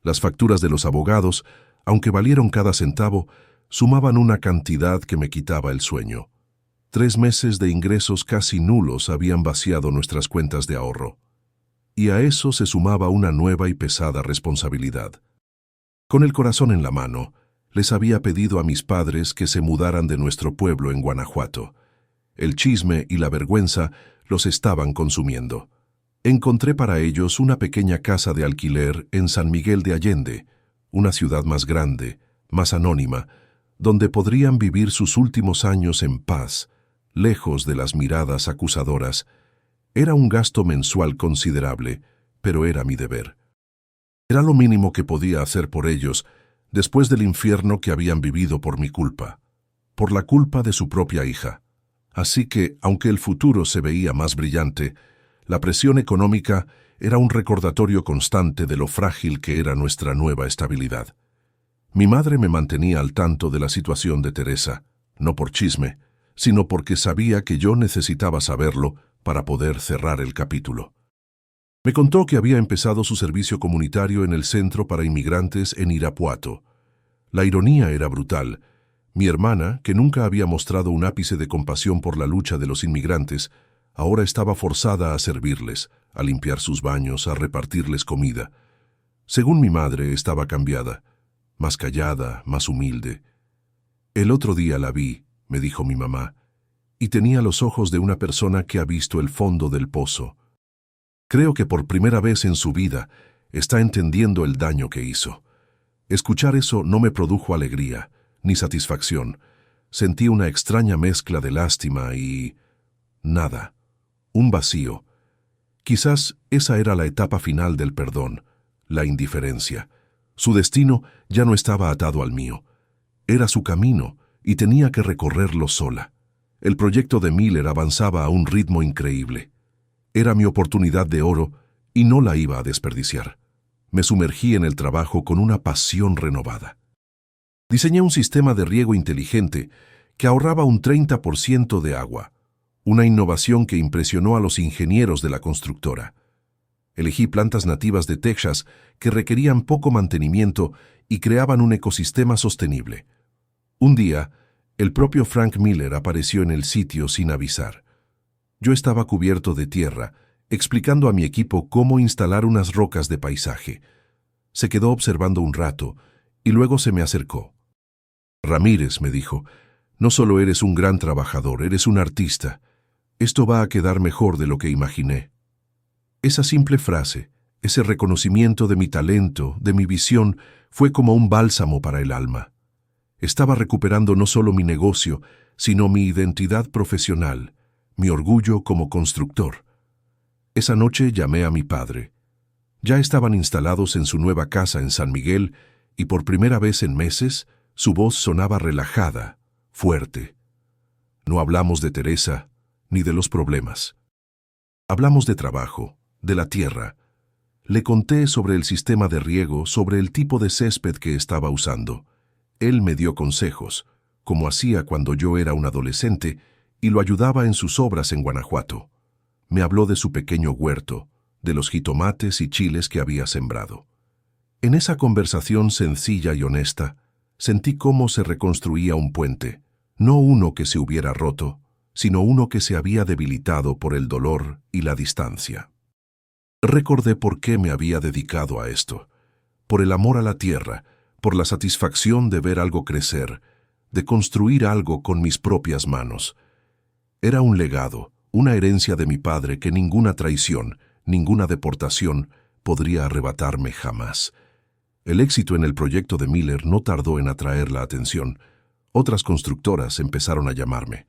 Las facturas de los abogados, aunque valieron cada centavo, sumaban una cantidad que me quitaba el sueño. 3 meses de ingresos casi nulos habían vaciado nuestras cuentas de ahorro. Y a eso se sumaba una nueva y pesada responsabilidad. Con el corazón en la mano, les había pedido a mis padres que se mudaran de nuestro pueblo en Guanajuato. El chisme y la vergüenza los estaban consumiendo. Encontré para ellos una pequeña casa de alquiler en San Miguel de Allende, una ciudad más grande, más anónima, donde podrían vivir sus últimos años en paz, lejos de las miradas acusadoras. Era un gasto mensual considerable, pero era mi deber. Era lo mínimo que podía hacer por ellos después del infierno que habían vivido por mi culpa, por la culpa de su propia hija. Así que, aunque el futuro se veía más brillante, la presión económica era un recordatorio constante de lo frágil que era nuestra nueva estabilidad. Mi madre me mantenía al tanto de la situación de Teresa, no por chisme, sino porque sabía que yo necesitaba saberlo para poder cerrar el capítulo. Me contó que había empezado su servicio comunitario en el Centro para Inmigrantes en Irapuato. La ironía era brutal. Mi hermana, que nunca había mostrado un ápice de compasión por la lucha de los inmigrantes, ahora estaba forzada a servirles, a limpiar sus baños, a repartirles comida. Según mi madre, estaba cambiada, más callada, más humilde. El otro día la vi, me dijo mi mamá, y tenía los ojos de una persona que ha visto el fondo del pozo. Creo que por primera vez en su vida está entendiendo el daño que hizo. Escuchar eso no me produjo alegría, ni satisfacción. Sentí una extraña mezcla de lástima y... nada. Un vacío. Quizás esa era la etapa final del perdón, la indiferencia. Su destino ya no estaba atado al mío. Era su camino y tenía que recorrerlo sola. El proyecto de Miller avanzaba a un ritmo increíble. Era mi oportunidad de oro y no la iba a desperdiciar. Me sumergí en el trabajo con una pasión renovada. Diseñé un sistema de riego inteligente que ahorraba un 30% de agua, una innovación que impresionó a los ingenieros de la constructora. Elegí plantas nativas de Texas que requerían poco mantenimiento y creaban un ecosistema sostenible. Un día, el propio Frank Miller apareció en el sitio sin avisar. Yo estaba cubierto de tierra, explicando a mi equipo cómo instalar unas rocas de paisaje. Se quedó observando un rato y luego se me acercó. Ramírez, me dijo, no solo eres un gran trabajador, eres un artista. Esto va a quedar mejor de lo que imaginé. Esa simple frase, ese reconocimiento de mi talento, de mi visión, fue como un bálsamo para el alma. Estaba recuperando no solo mi negocio, sino mi identidad profesional, mi orgullo como constructor. Esa noche llamé a mi padre. Ya estaban instalados en su nueva casa en San Miguel y por primera vez en meses su voz sonaba relajada, fuerte. No hablamos de Teresa ni de los problemas. Hablamos de trabajo, de la tierra. Le conté sobre el sistema de riego, sobre el tipo de césped que estaba usando. Él me dio consejos, como hacía cuando yo era un adolescente y lo ayudaba en sus obras en Guanajuato. Me habló de su pequeño huerto, de los jitomates y chiles que había sembrado. En esa conversación sencilla y honesta, sentí cómo se reconstruía un puente, no uno que se hubiera roto, sino uno que se había debilitado por el dolor y la distancia. Recordé por qué me había dedicado a esto, por el amor a la tierra, por la satisfacción de ver algo crecer, de construir algo con mis propias manos. Era un legado, una herencia de mi padre que ninguna traición, ninguna deportación podría arrebatarme jamás. El éxito en el proyecto de Miller no tardó en atraer la atención. Otras constructoras empezaron a llamarme.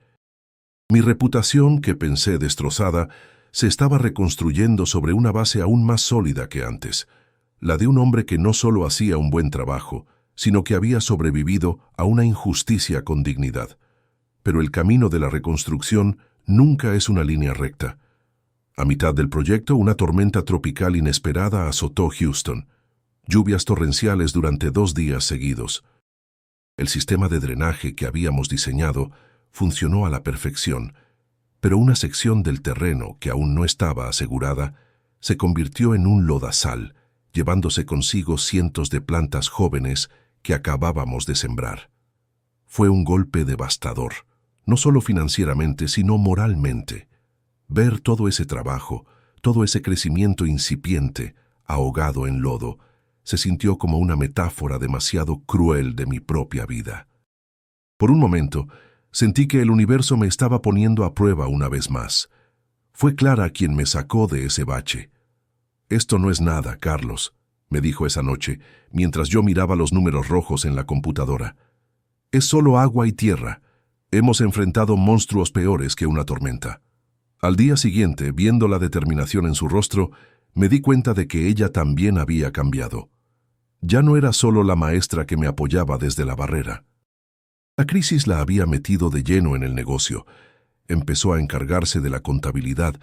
Mi reputación, que pensé destrozada, se estaba reconstruyendo sobre una base aún más sólida que antes, la de un hombre que no solo hacía un buen trabajo, sino que había sobrevivido a una injusticia con dignidad. Pero el camino de la reconstrucción nunca es una línea recta. A mitad del proyecto, una tormenta tropical inesperada azotó Houston. Lluvias torrenciales durante 2 días seguidos. El sistema de drenaje que habíamos diseñado funcionó a la perfección, pero una sección del terreno que aún no estaba asegurada se convirtió en un lodazal, llevándose consigo cientos de plantas jóvenes que acabábamos de sembrar. Fue un golpe devastador, no solo financieramente, sino moralmente. Ver todo ese trabajo, todo ese crecimiento incipiente, ahogado en lodo, se sintió como una metáfora demasiado cruel de mi propia vida. Por un momento, Sentí que el universo me estaba poniendo a prueba una vez más. Fue Clara quien me sacó de ese bache. «Esto no es nada, Carlos», me dijo esa noche, mientras yo miraba los números rojos en la computadora. «Es solo agua y tierra. Hemos enfrentado monstruos peores que una tormenta». Al día siguiente, viendo la determinación en su rostro, me di cuenta de que ella también había cambiado. Ya no era solo la maestra que me apoyaba desde la barrera. La crisis la había metido de lleno en el negocio. Empezó a encargarse de la contabilidad,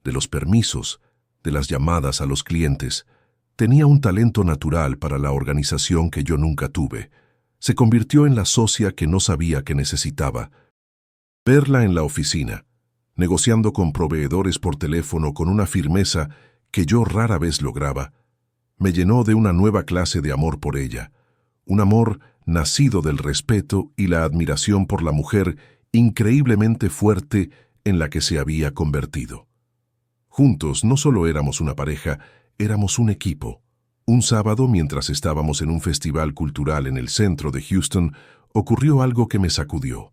de los permisos, de las llamadas a los clientes. Tenía un talento natural para la organización que yo nunca tuve. Se convirtió en la socia que no sabía que necesitaba. Verla en la oficina, negociando con proveedores por teléfono con una firmeza que yo rara vez lograba, me llenó de una nueva clase de amor por ella, un amor nacido del respeto y la admiración por la mujer increíblemente fuerte en la que se había convertido. Juntos no solo éramos una pareja, éramos un equipo. Un sábado, mientras estábamos en un festival cultural en el centro de Houston, ocurrió algo que me sacudió.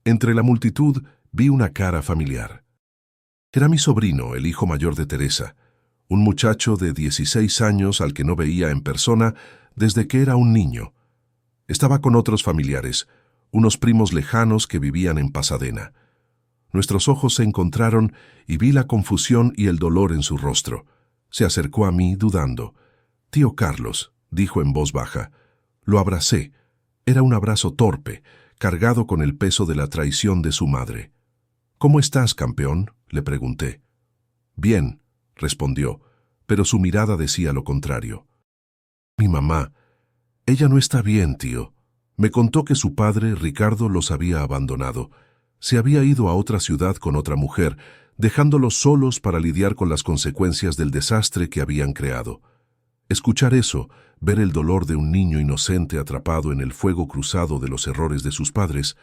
Entre la multitud vi una cara familiar. Era mi sobrino, el hijo mayor de Teresa, un muchacho de 16 años al que no veía en persona desde que era un niño. Estaba con otros familiares, unos primos lejanos que vivían en Pasadena. Nuestros ojos se encontraron y vi la confusión y el dolor en su rostro. Se acercó a mí dudando. «Tío Carlos», dijo en voz baja. Lo abracé. Era un abrazo torpe, cargado con el peso de la traición de su madre. «¿Cómo estás, campeón?», le pregunté. «Bien», respondió, pero su mirada decía lo contrario. «Mi mamá. Ella no está bien, tío. Me contó que su padre, Ricardo, los había abandonado. Se había ido a otra ciudad con otra mujer, dejándolos solos para lidiar con las consecuencias del desastre que habían creado». Escuchar eso, ver el dolor de un niño inocente atrapado en el fuego cruzado de los errores de sus padres,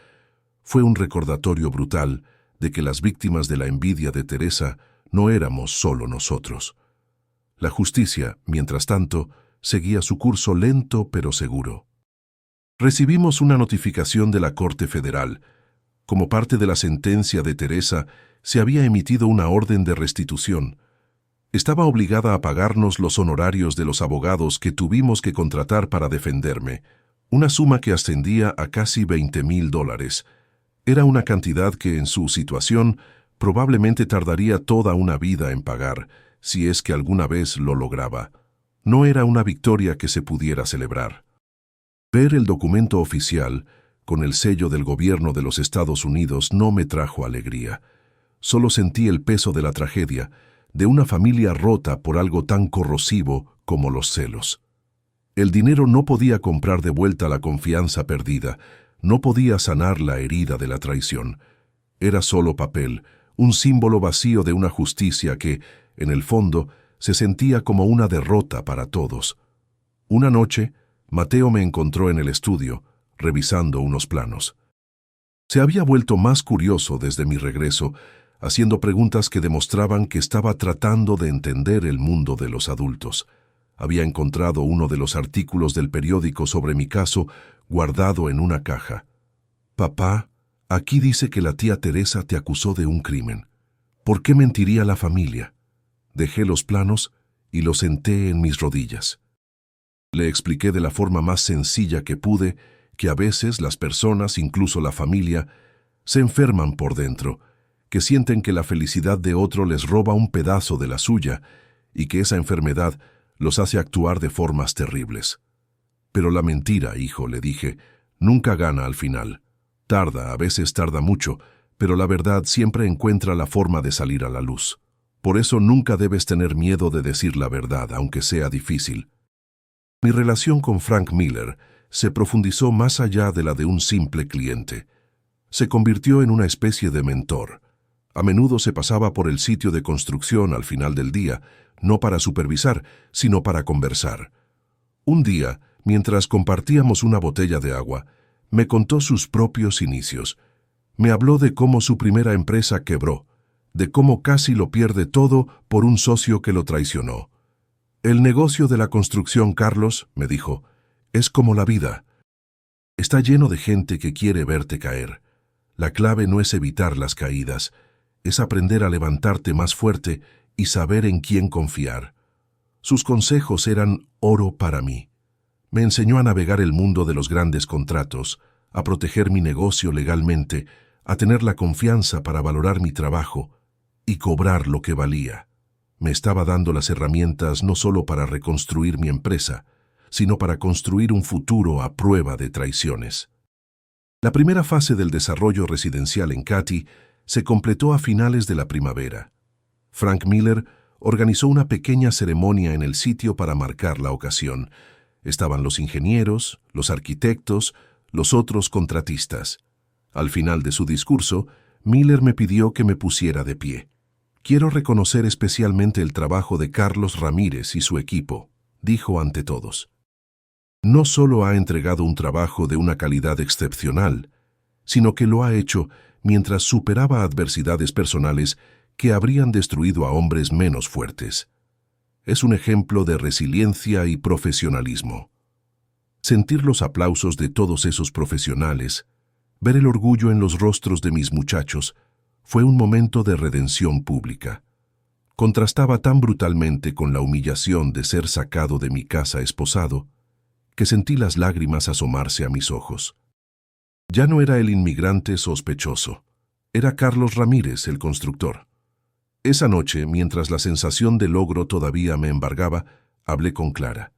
fue un recordatorio brutal de que las víctimas de la envidia de Teresa no éramos solo nosotros. La justicia, mientras tanto, seguía su curso lento pero seguro. Recibimos una notificación de la Corte Federal. Como parte de la sentencia de Teresa, se había emitido una orden de restitución. Estaba obligada a pagarnos los honorarios de los abogados que tuvimos que contratar para defenderme, una suma que ascendía a casi $20,000. Era una cantidad que en su situación probablemente tardaría toda una vida en pagar, si es que alguna vez lo lograba. No era una victoria que se pudiera celebrar. Ver el documento oficial, con el sello del gobierno de los Estados Unidos, no me trajo alegría. Solo sentí el peso de la tragedia, de una familia rota por algo tan corrosivo como los celos. El dinero no podía comprar de vuelta la confianza perdida, no podía sanar la herida de la traición. Era solo papel, un símbolo vacío de una justicia que, en el fondo, se sentía como una derrota para todos. Una noche, Mateo me encontró en el estudio, revisando unos planos. Se había vuelto más curioso desde mi regreso, haciendo preguntas que demostraban que estaba tratando de entender el mundo de los adultos. Había encontrado uno de los artículos del periódico sobre mi caso guardado en una caja. «Papá, aquí dice que la tía Teresa te acusó de un crimen. ¿Por qué mentiría la familia?». Dejé los planos y los senté en mis rodillas. Le expliqué de la forma más sencilla que pude que a veces las personas, incluso la familia, se enferman por dentro, que sienten que la felicidad de otro les roba un pedazo de la suya y que esa enfermedad los hace actuar de formas terribles. «Pero la mentira, hijo», le dije, «nunca gana al final. Tarda, a veces tarda mucho, pero la verdad siempre encuentra la forma de salir a la luz. Por eso nunca debes tener miedo de decir la verdad, aunque sea difícil». Mi relación con Frank Miller se profundizó más allá de la de un simple cliente. Se convirtió en una especie de mentor. A menudo se pasaba por el sitio de construcción al final del día, no para supervisar, sino para conversar. Un día, mientras compartíamos una botella de agua, me contó sus propios inicios. Me habló de cómo su primera empresa quebró, de cómo casi lo pierde todo por un socio que lo traicionó. «El negocio de la construcción, Carlos», me dijo, «es como la vida. Está lleno de gente que quiere verte caer. La clave no es evitar las caídas, es aprender a levantarte más fuerte y saber en quién confiar. Sus consejos eran oro para mí. Me enseñó a navegar el mundo de los grandes contratos, a proteger mi negocio legalmente, a tener la confianza para valorar mi trabajo y cobrar lo que valía. Me estaba dando las herramientas no solo para reconstruir mi empresa, sino para construir un futuro a prueba de traiciones. La primera fase del desarrollo residencial en Katy se completó a finales de la primavera. Frank Miller organizó una pequeña ceremonia en el sitio para marcar la ocasión. Estaban los ingenieros, los arquitectos, los otros contratistas. Al final de su discurso, Miller me pidió que me pusiera de pie. «Quiero reconocer especialmente el trabajo de Carlos Ramírez y su equipo», dijo ante todos. No solo ha entregado un trabajo de una calidad excepcional, sino que lo ha hecho mientras superaba adversidades personales que habrían destruido a hombres menos fuertes. Es un ejemplo de resiliencia y profesionalismo. Sentir los aplausos de todos esos profesionales, ver el orgullo en los rostros de mis muchachos, fue un momento de redención pública. Contrastaba tan brutalmente con la humillación de ser sacado de mi casa esposado, que sentí las lágrimas asomarse a mis ojos. Ya no era el inmigrante sospechoso, era Carlos Ramírez, el constructor. Esa noche, mientras la sensación de logro todavía me embargaba, hablé con Clara.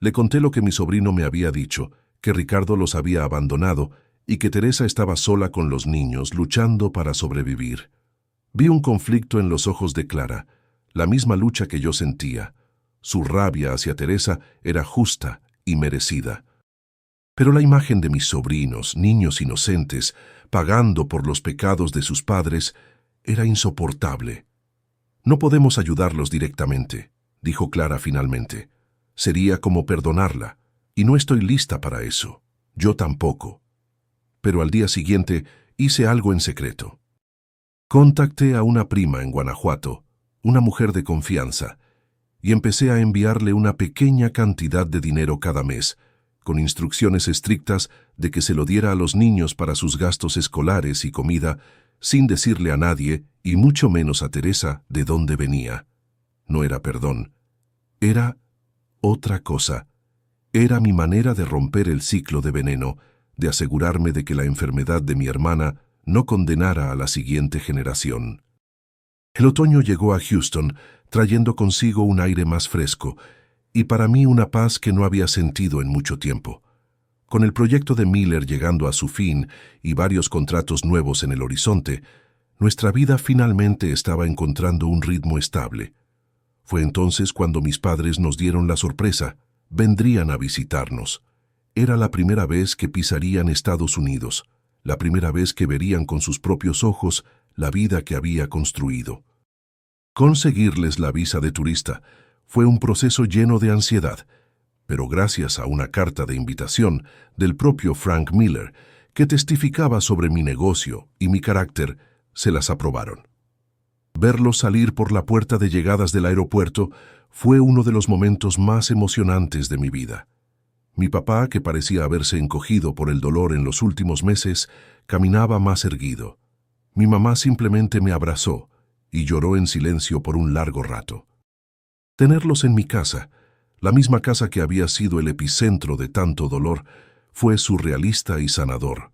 Le conté lo que mi sobrino me había dicho, que Ricardo los había abandonado y que Teresa estaba sola con los niños, luchando para sobrevivir. Vi un conflicto en los ojos de Clara, la misma lucha que yo sentía. Su rabia hacia Teresa era justa y merecida. Pero la imagen de mis sobrinos, niños inocentes, pagando por los pecados de sus padres, era insoportable. «No podemos ayudarlos directamente», dijo Clara finalmente. «Sería como perdonarla, y no estoy lista para eso. Yo tampoco». Pero al día siguiente hice algo en secreto. Contacté a una prima en Guanajuato, una mujer de confianza, y empecé a enviarle una pequeña cantidad de dinero cada mes, con instrucciones estrictas de que se lo diera a los niños para sus gastos escolares y comida, sin decirle a nadie, y mucho menos a Teresa, de dónde venía. No era perdón. Era otra cosa. Era mi manera de romper el ciclo de veneno, de asegurarme de que la enfermedad de mi hermana no condenara a la siguiente generación. El otoño llegó a Houston, trayendo consigo un aire más fresco, y para mí una paz que no había sentido en mucho tiempo. Con el proyecto de Miller llegando a su fin y varios contratos nuevos en el horizonte, nuestra vida finalmente estaba encontrando un ritmo estable. Fue entonces cuando mis padres nos dieron la sorpresa. Vendrían a visitarnos. Era la primera vez que pisarían Estados Unidos, la primera vez que verían con sus propios ojos la vida que había construido. Conseguirles la visa de turista fue un proceso lleno de ansiedad, pero gracias a una carta de invitación del propio Frank Miller, que testificaba sobre mi negocio y mi carácter, se las aprobaron. Verlos salir por la puerta de llegadas del aeropuerto fue uno de los momentos más emocionantes de mi vida. Mi papá, que parecía haberse encogido por el dolor en los últimos meses, caminaba más erguido. Mi mamá simplemente me abrazó y lloró en silencio por un largo rato. Tenerlos en mi casa, la misma casa que había sido el epicentro de tanto dolor, fue surrealista y sanador.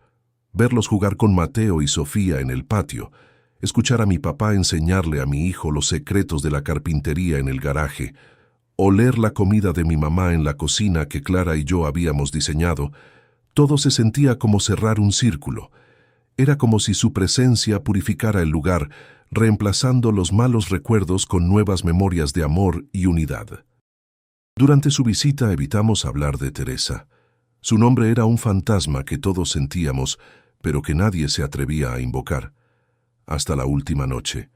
Verlos jugar con Mateo y Sofía en el patio, escuchar a mi papá enseñarle a mi hijo los secretos de la carpintería en el garaje, oler la comida de mi mamá en la cocina que Clara y yo habíamos diseñado, todo se sentía como cerrar un círculo. Era como si su presencia purificara el lugar, reemplazando los malos recuerdos con nuevas memorias de amor y unidad. Durante su visita evitamos hablar de Teresa. Su nombre era un fantasma que todos sentíamos, pero que nadie se atrevía a invocar. Hasta la última noche.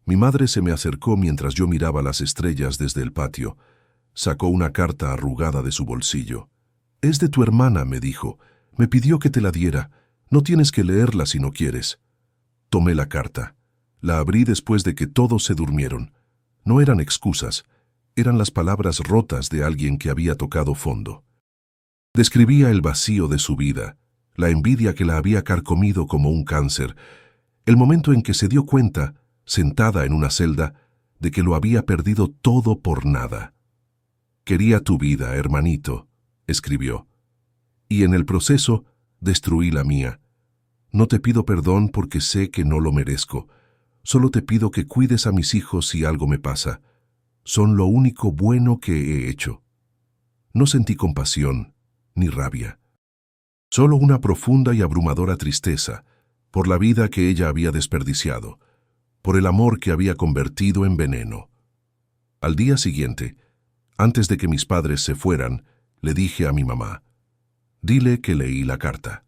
Mi madre se me acercó mientras yo miraba las estrellas desde el patio. Sacó una carta arrugada de su bolsillo. «Es de tu hermana», me dijo. «Me pidió que te la diera. No tienes que leerla si no quieres». Tomé la carta. La abrí después de que todos se durmieron. No eran excusas. Eran las palabras rotas de alguien que había tocado fondo. Describía el vacío de su vida, la envidia que la había carcomido como un cáncer, el momento en que se dio cuenta, sentada en una celda, de que lo había perdido todo por nada. «Quería tu vida, hermanito», escribió, «y en el proceso destruí la mía. No te pido perdón porque sé que no lo merezco. Solo te pido que cuides a mis hijos si algo me pasa. Son lo único bueno que he hecho». No sentí compasión ni rabia. Solo una profunda y abrumadora tristeza por la vida que ella había desperdiciado, por el amor que había convertido en veneno. Al día siguiente, antes de que mis padres se fueran, le dije a mi mamá, «Dile que leí la carta».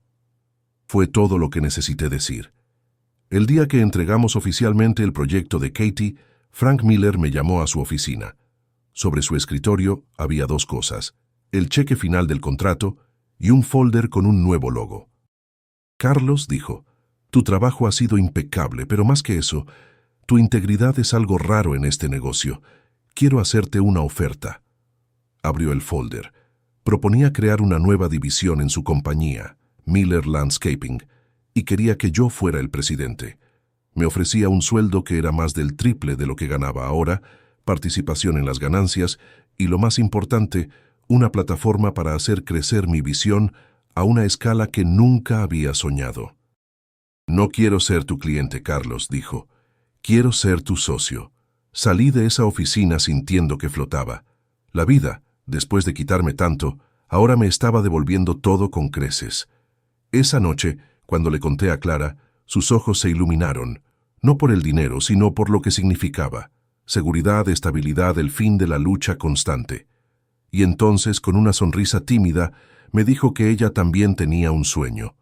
Fue todo lo que necesité decir. El día que entregamos oficialmente el proyecto de Katie, Frank Miller me llamó a su oficina. Sobre su escritorio había dos cosas: el cheque final del contrato y un folder con un nuevo logo. «Carlos», dijo, «tu trabajo ha sido impecable, pero más que eso, tu integridad es algo raro en este negocio. Quiero hacerte una oferta». Abrió el folder. Proponía crear una nueva división en su compañía, Miller Landscaping, y quería que yo fuera el presidente. Me ofrecía un sueldo que era más del triple de lo que ganaba ahora, participación en las ganancias y, lo más importante, una plataforma para hacer crecer mi visión a una escala que nunca había soñado. «No quiero ser tu cliente, Carlos», dijo. «Quiero ser tu socio». Salí de esa oficina sintiendo que flotaba. La vida, después de quitarme tanto, ahora me estaba devolviendo todo con creces. Esa noche, cuando le conté a Clara, sus ojos se iluminaron, no por el dinero, sino por lo que significaba: seguridad, estabilidad, el fin de la lucha constante. Y entonces, con una sonrisa tímida, me dijo que ella también tenía un sueño.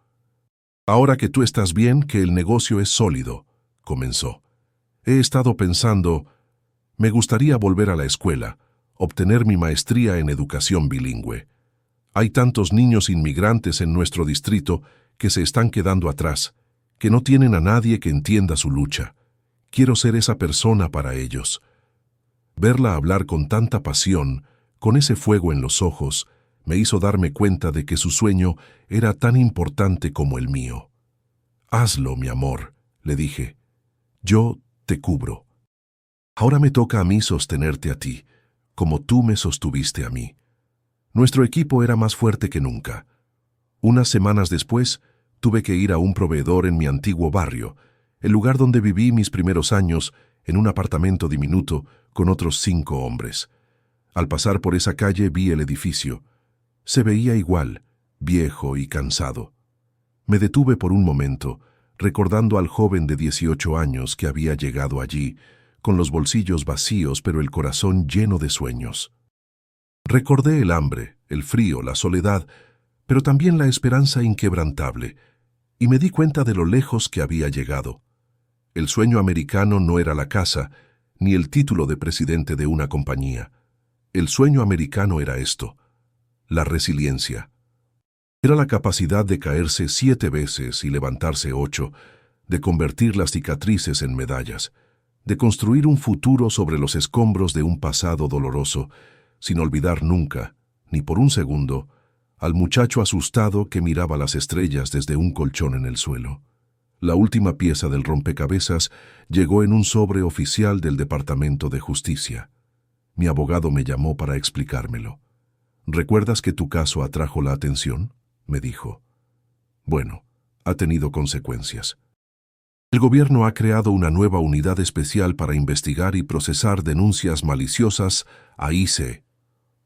«Ahora que tú estás bien, que el negocio es sólido», comenzó. «He estado pensando, me gustaría volver a la escuela, obtener mi maestría en educación bilingüe. Hay tantos niños inmigrantes en nuestro distrito que se están quedando atrás, que no tienen a nadie que entienda su lucha. Quiero ser esa persona para ellos». Verla hablar con tanta pasión, con ese fuego en los ojos, me hizo darme cuenta de que su sueño era tan importante como el mío. «Hazlo, mi amor», le dije. «Yo te cubro. Ahora me toca a mí sostenerte a ti, como tú me sostuviste a mí». Nuestro equipo era más fuerte que nunca. Unas semanas después, tuve que ir a un proveedor en mi antiguo barrio, el lugar donde viví mis primeros años, en un apartamento diminuto con otros 5 hombres. Al pasar por esa calle vi el edificio. Se veía igual, viejo y cansado. Me detuve por un momento, recordando al joven de 18 años que había llegado allí, con los bolsillos vacíos pero el corazón lleno de sueños. Recordé el hambre, el frío, la soledad, pero también la esperanza inquebrantable, y me di cuenta de lo lejos que había llegado. El sueño americano no era la casa, ni el título de presidente de una compañía. El sueño americano era esto: la resiliencia. Era la capacidad de caerse 7 veces y levantarse 8, de convertir las cicatrices en medallas, de construir un futuro sobre los escombros de un pasado doloroso, sin olvidar nunca, ni por un segundo, al muchacho asustado que miraba las estrellas desde un colchón en el suelo. La última pieza del rompecabezas llegó en un sobre oficial del Departamento de Justicia. Mi abogado me llamó para explicármelo. «¿Recuerdas que tu caso atrajo la atención?», me dijo. «Bueno, ha tenido consecuencias. El gobierno ha creado una nueva unidad especial para investigar y procesar denuncias maliciosas a IC.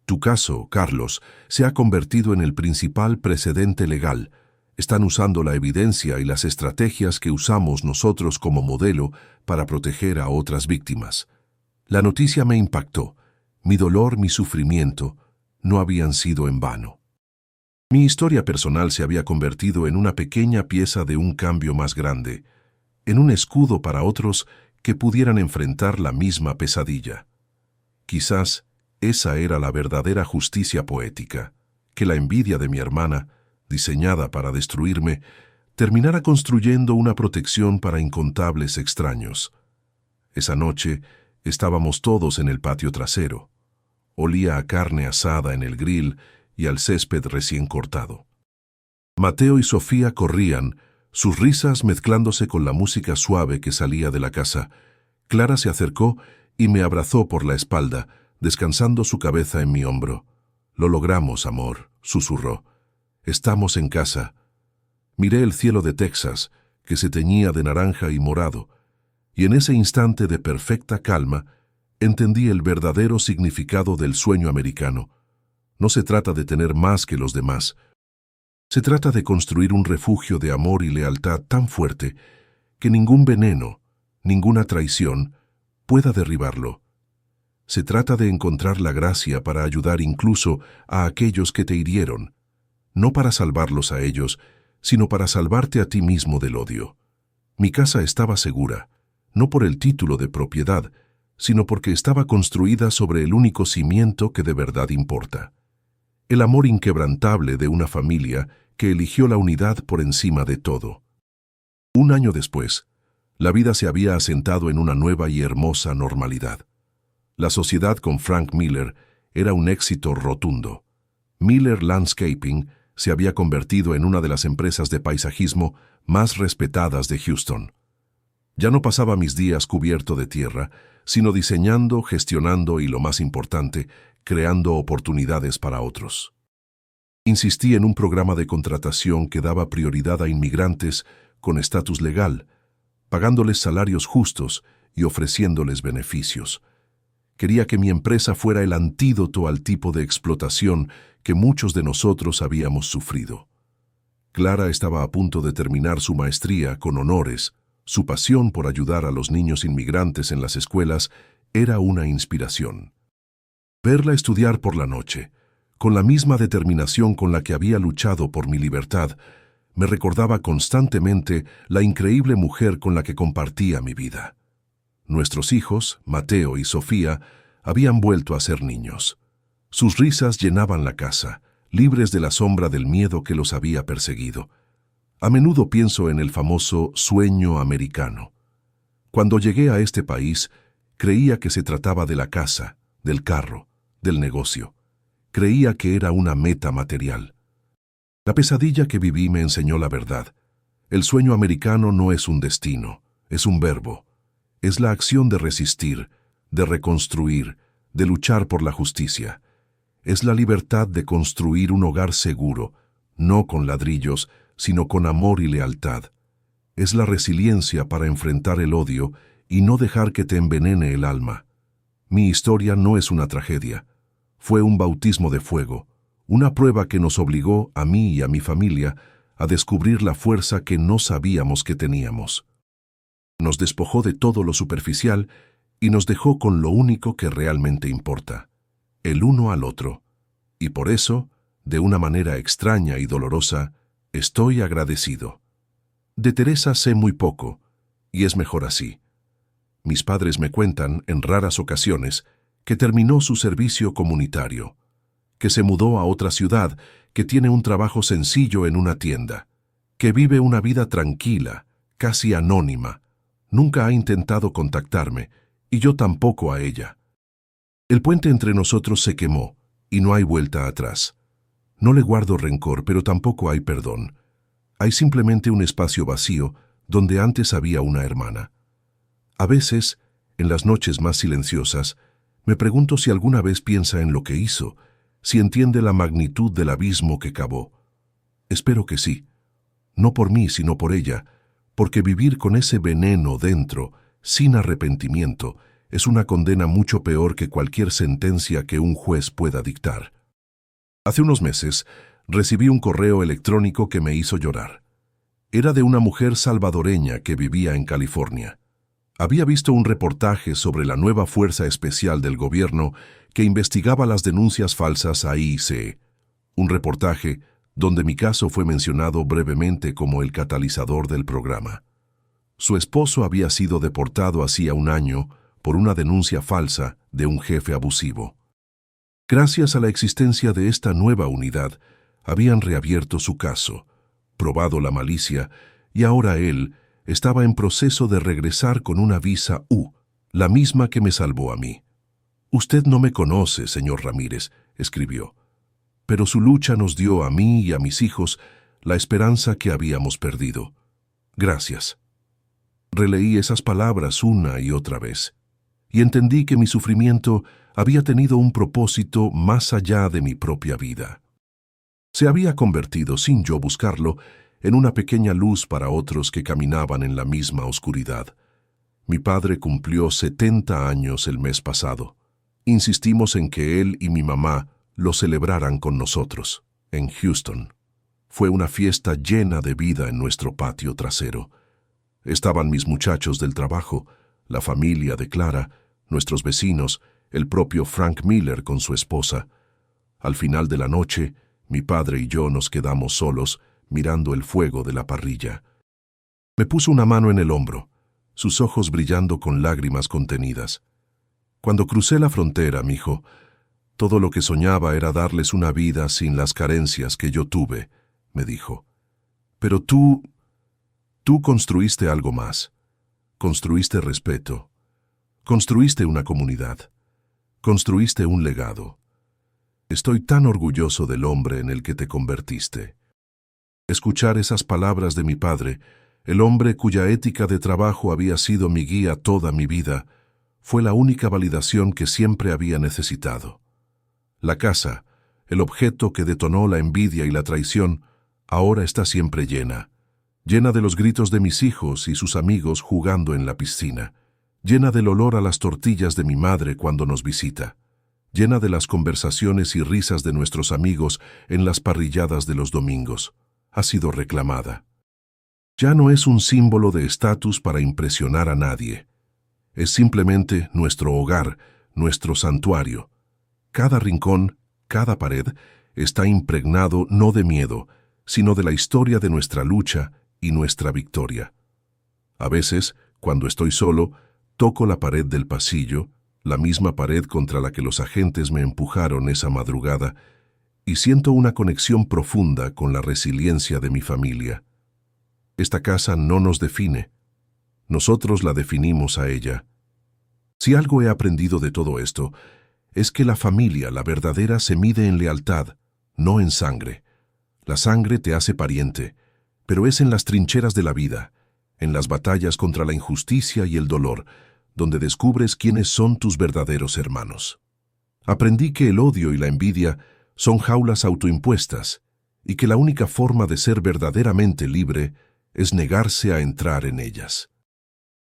Tu caso, Carlos, se ha convertido en el principal precedente legal. Están usando la evidencia y las estrategias que usamos nosotros como modelo para proteger a otras víctimas». La noticia me impactó. Mi dolor, mi sufrimiento, no habían sido en vano. Mi historia personal se había convertido en una pequeña pieza de un cambio más grande, en un escudo para otros que pudieran enfrentar la misma pesadilla. Quizás esa era la verdadera justicia poética, que la envidia de mi hermana, diseñada para destruirme, terminara construyendo una protección para incontables extraños. Esa noche estábamos todos en el patio trasero. Olía a carne asada en el grill y al césped recién cortado. Mateo y Sofía corrían, sus risas mezclándose con la música suave que salía de la casa. Clara se acercó y me abrazó por la espalda, descansando su cabeza en mi hombro. «Lo logramos, amor», susurró. «Estamos en casa». Miré el cielo de Texas, que se teñía de naranja y morado, y en ese instante de perfecta calma entendí el verdadero significado del sueño americano. No se trata de tener más que los demás. Se trata de construir un refugio de amor y lealtad tan fuerte que ningún veneno, ninguna traición pueda derribarlo. Se trata de encontrar la gracia para ayudar incluso a aquellos que te hirieron, no para salvarlos a ellos, sino para salvarte a ti mismo del odio. Mi casa estaba segura, no por el título de propiedad, sino porque estaba construida sobre el único cimiento que de verdad importa: el amor inquebrantable de una familia que eligió la unidad por encima de todo. Un año después, la vida se había asentado en una nueva y hermosa normalidad. La sociedad con Frank Miller era un éxito rotundo. Miller Landscaping se había convertido en una de las empresas de paisajismo más respetadas de Houston. Ya no pasaba mis días cubierto de tierra, sino diseñando, gestionando y, lo más importante, creando oportunidades para otros. Insistí en un programa de contratación que daba prioridad a inmigrantes con estatus legal, pagándoles salarios justos y ofreciéndoles beneficios. Quería que mi empresa fuera el antídoto al tipo de explotación que muchos de nosotros habíamos sufrido. Clara estaba a punto de terminar su maestría con honores. Su pasión por ayudar a los niños inmigrantes en las escuelas era una inspiración. Verla estudiar por la noche, con la misma determinación con la que había luchado por mi libertad, me recordaba constantemente la increíble mujer con la que compartía mi vida. Nuestros hijos, Mateo y Sofía, habían vuelto a ser niños. Sus risas llenaban la casa, libres de la sombra del miedo que los había perseguido. A menudo pienso en el famoso sueño americano. Cuando llegué a este país, creía que se trataba de la casa, del carro, del negocio. Creía que era una meta material. La pesadilla que viví me enseñó la verdad. El sueño americano no es un destino, es un verbo. Es la acción de resistir, de reconstruir, de luchar por la justicia. Es la libertad de construir un hogar seguro, no con ladrillos, sino con amor y lealtad. Es la resiliencia para enfrentar el odio y no dejar que te envenene el alma. Mi historia no es una tragedia. Fue un bautismo de fuego, una prueba que nos obligó, a mí y a mi familia, a descubrir la fuerza que no sabíamos que teníamos. Nos despojó de todo lo superficial y nos dejó con lo único que realmente importa: el uno al otro. Y por eso, de una manera extraña y dolorosa, estoy agradecido. De Teresa sé muy poco, y es mejor así. Mis padres me cuentan, en raras ocasiones, que terminó su servicio comunitario, que se mudó a otra ciudad, que tiene un trabajo sencillo en una tienda, que vive una vida tranquila, casi anónima. Nunca ha intentado contactarme, y yo tampoco a ella. El puente entre nosotros se quemó, y no hay vuelta atrás. No le guardo rencor, pero tampoco hay perdón. Hay simplemente un espacio vacío donde antes había una hermana. A veces, en las noches más silenciosas, me pregunto si alguna vez piensa en lo que hizo, si entiende la magnitud del abismo que cavó. Espero que sí. No por mí, sino por ella, porque vivir con ese veneno dentro, sin arrepentimiento, es una condena mucho peor que cualquier sentencia que un juez pueda dictar. Hace unos meses, recibí un correo electrónico que me hizo llorar. Era de una mujer salvadoreña que vivía en California. Había visto un reportaje sobre la nueva fuerza especial del gobierno que investigaba las denuncias falsas a IIC. Un reportaje donde mi caso fue mencionado brevemente como el catalizador del programa. Su esposo había sido deportado hacía un año por una denuncia falsa de un jefe abusivo. Gracias a la existencia de esta nueva unidad, habían reabierto su caso, probado la malicia, y ahora él estaba en proceso de regresar con una visa U, la misma que me salvó a mí. «Usted no me conoce, señor Ramírez», escribió, «pero su lucha nos dio a mí y a mis hijos la esperanza que habíamos perdido. Gracias. Releí esas palabras una y otra vez, y entendí que mi sufrimiento había tenido un propósito más allá de mi propia vida. Se había convertido, sin yo buscarlo, en una pequeña luz para otros que caminaban en la misma oscuridad. Mi padre cumplió 70 años el mes pasado. Insistimos en que él y mi mamá lo celebraran con nosotros, en Houston. Fue una fiesta llena de vida en nuestro patio trasero. Estaban mis muchachos del trabajo, la familia de Clara, nuestros vecinos, el propio Frank Miller con su esposa. Al final de la noche, mi padre y yo nos quedamos solos, mirando el fuego de la parrilla. Me puso una mano en el hombro, sus ojos brillando con lágrimas contenidas. Cuando crucé la frontera, mijo, todo lo que soñaba era darles una vida sin las carencias que yo tuve, me dijo. Pero tú construiste algo más. Construiste respeto. Construiste una comunidad. Construiste un legado. Estoy tan orgulloso del hombre en el que te convertiste. Escuchar esas palabras de mi padre, el hombre cuya ética de trabajo había sido mi guía toda mi vida, fue la única validación que siempre había necesitado. La casa, el objeto que detonó la envidia y la traición, ahora está siempre llena de los gritos de mis hijos y sus amigos jugando en la piscina, llena del olor a las tortillas de mi madre cuando nos visita, llena de las conversaciones y risas de nuestros amigos en las parrilladas de los domingos. Ha sido reclamada. Ya no es un símbolo de estatus para impresionar a nadie. Es simplemente nuestro hogar, nuestro santuario. Cada rincón, cada pared, está impregnado no de miedo, sino de la historia de nuestra lucha y nuestra victoria. A veces, cuando estoy solo, toco la pared del pasillo, la misma pared contra la que los agentes me empujaron esa madrugada, y siento una conexión profunda con la resiliencia de mi familia. Esta casa no nos define. Nosotros la definimos a ella. Si algo he aprendido de todo esto, es que la familia, la verdadera, se mide en lealtad, no en sangre. La sangre te hace pariente, pero es en las trincheras de la vida, en las batallas contra la injusticia y el dolor, donde descubres quiénes son tus verdaderos hermanos. Aprendí que el odio y la envidia son jaulas autoimpuestas y que la única forma de ser verdaderamente libre es negarse a entrar en ellas.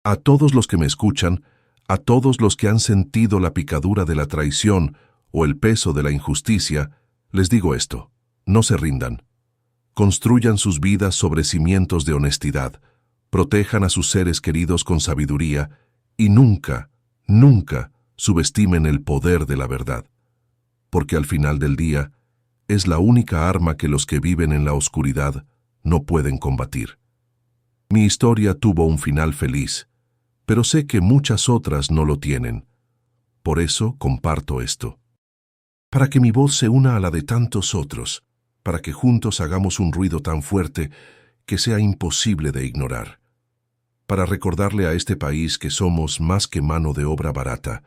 A todos los que me escuchan, a todos los que han sentido la picadura de la traición o el peso de la injusticia, les digo esto: no se rindan. Construyan sus vidas sobre cimientos de honestidad, protejan a sus seres queridos con sabiduría y nunca, nunca subestimen el poder de la verdad. Porque al final del día, es la única arma que los que viven en la oscuridad no pueden combatir. Mi historia tuvo un final feliz, pero sé que muchas otras no lo tienen. Por eso comparto esto. Para que mi voz se una a la de tantos otros, para que juntos hagamos un ruido tan fuerte que sea imposible de ignorar. Para recordarle a este país que somos más que mano de obra barata,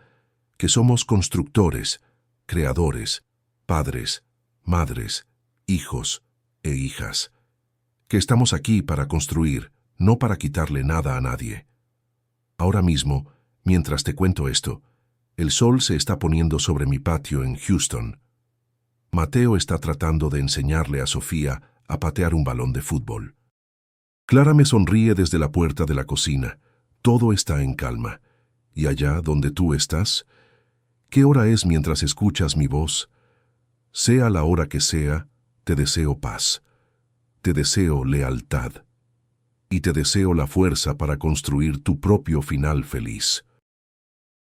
que somos constructores, creadores, padres, madres, hijos e hijas, que estamos aquí para construir, no para quitarle nada a nadie. Ahora mismo, mientras te cuento esto, el sol se está poniendo sobre mi patio en Houston. Mateo está tratando de enseñarle a Sofía a patear un balón de fútbol. Clara me sonríe desde la puerta de la cocina. Todo está en calma. ¿Y allá donde tú estás? ¿Qué hora es mientras escuchas mi voz? Sea la hora que sea, te deseo paz. Te deseo lealtad. Y te deseo la fuerza para construir tu propio final feliz.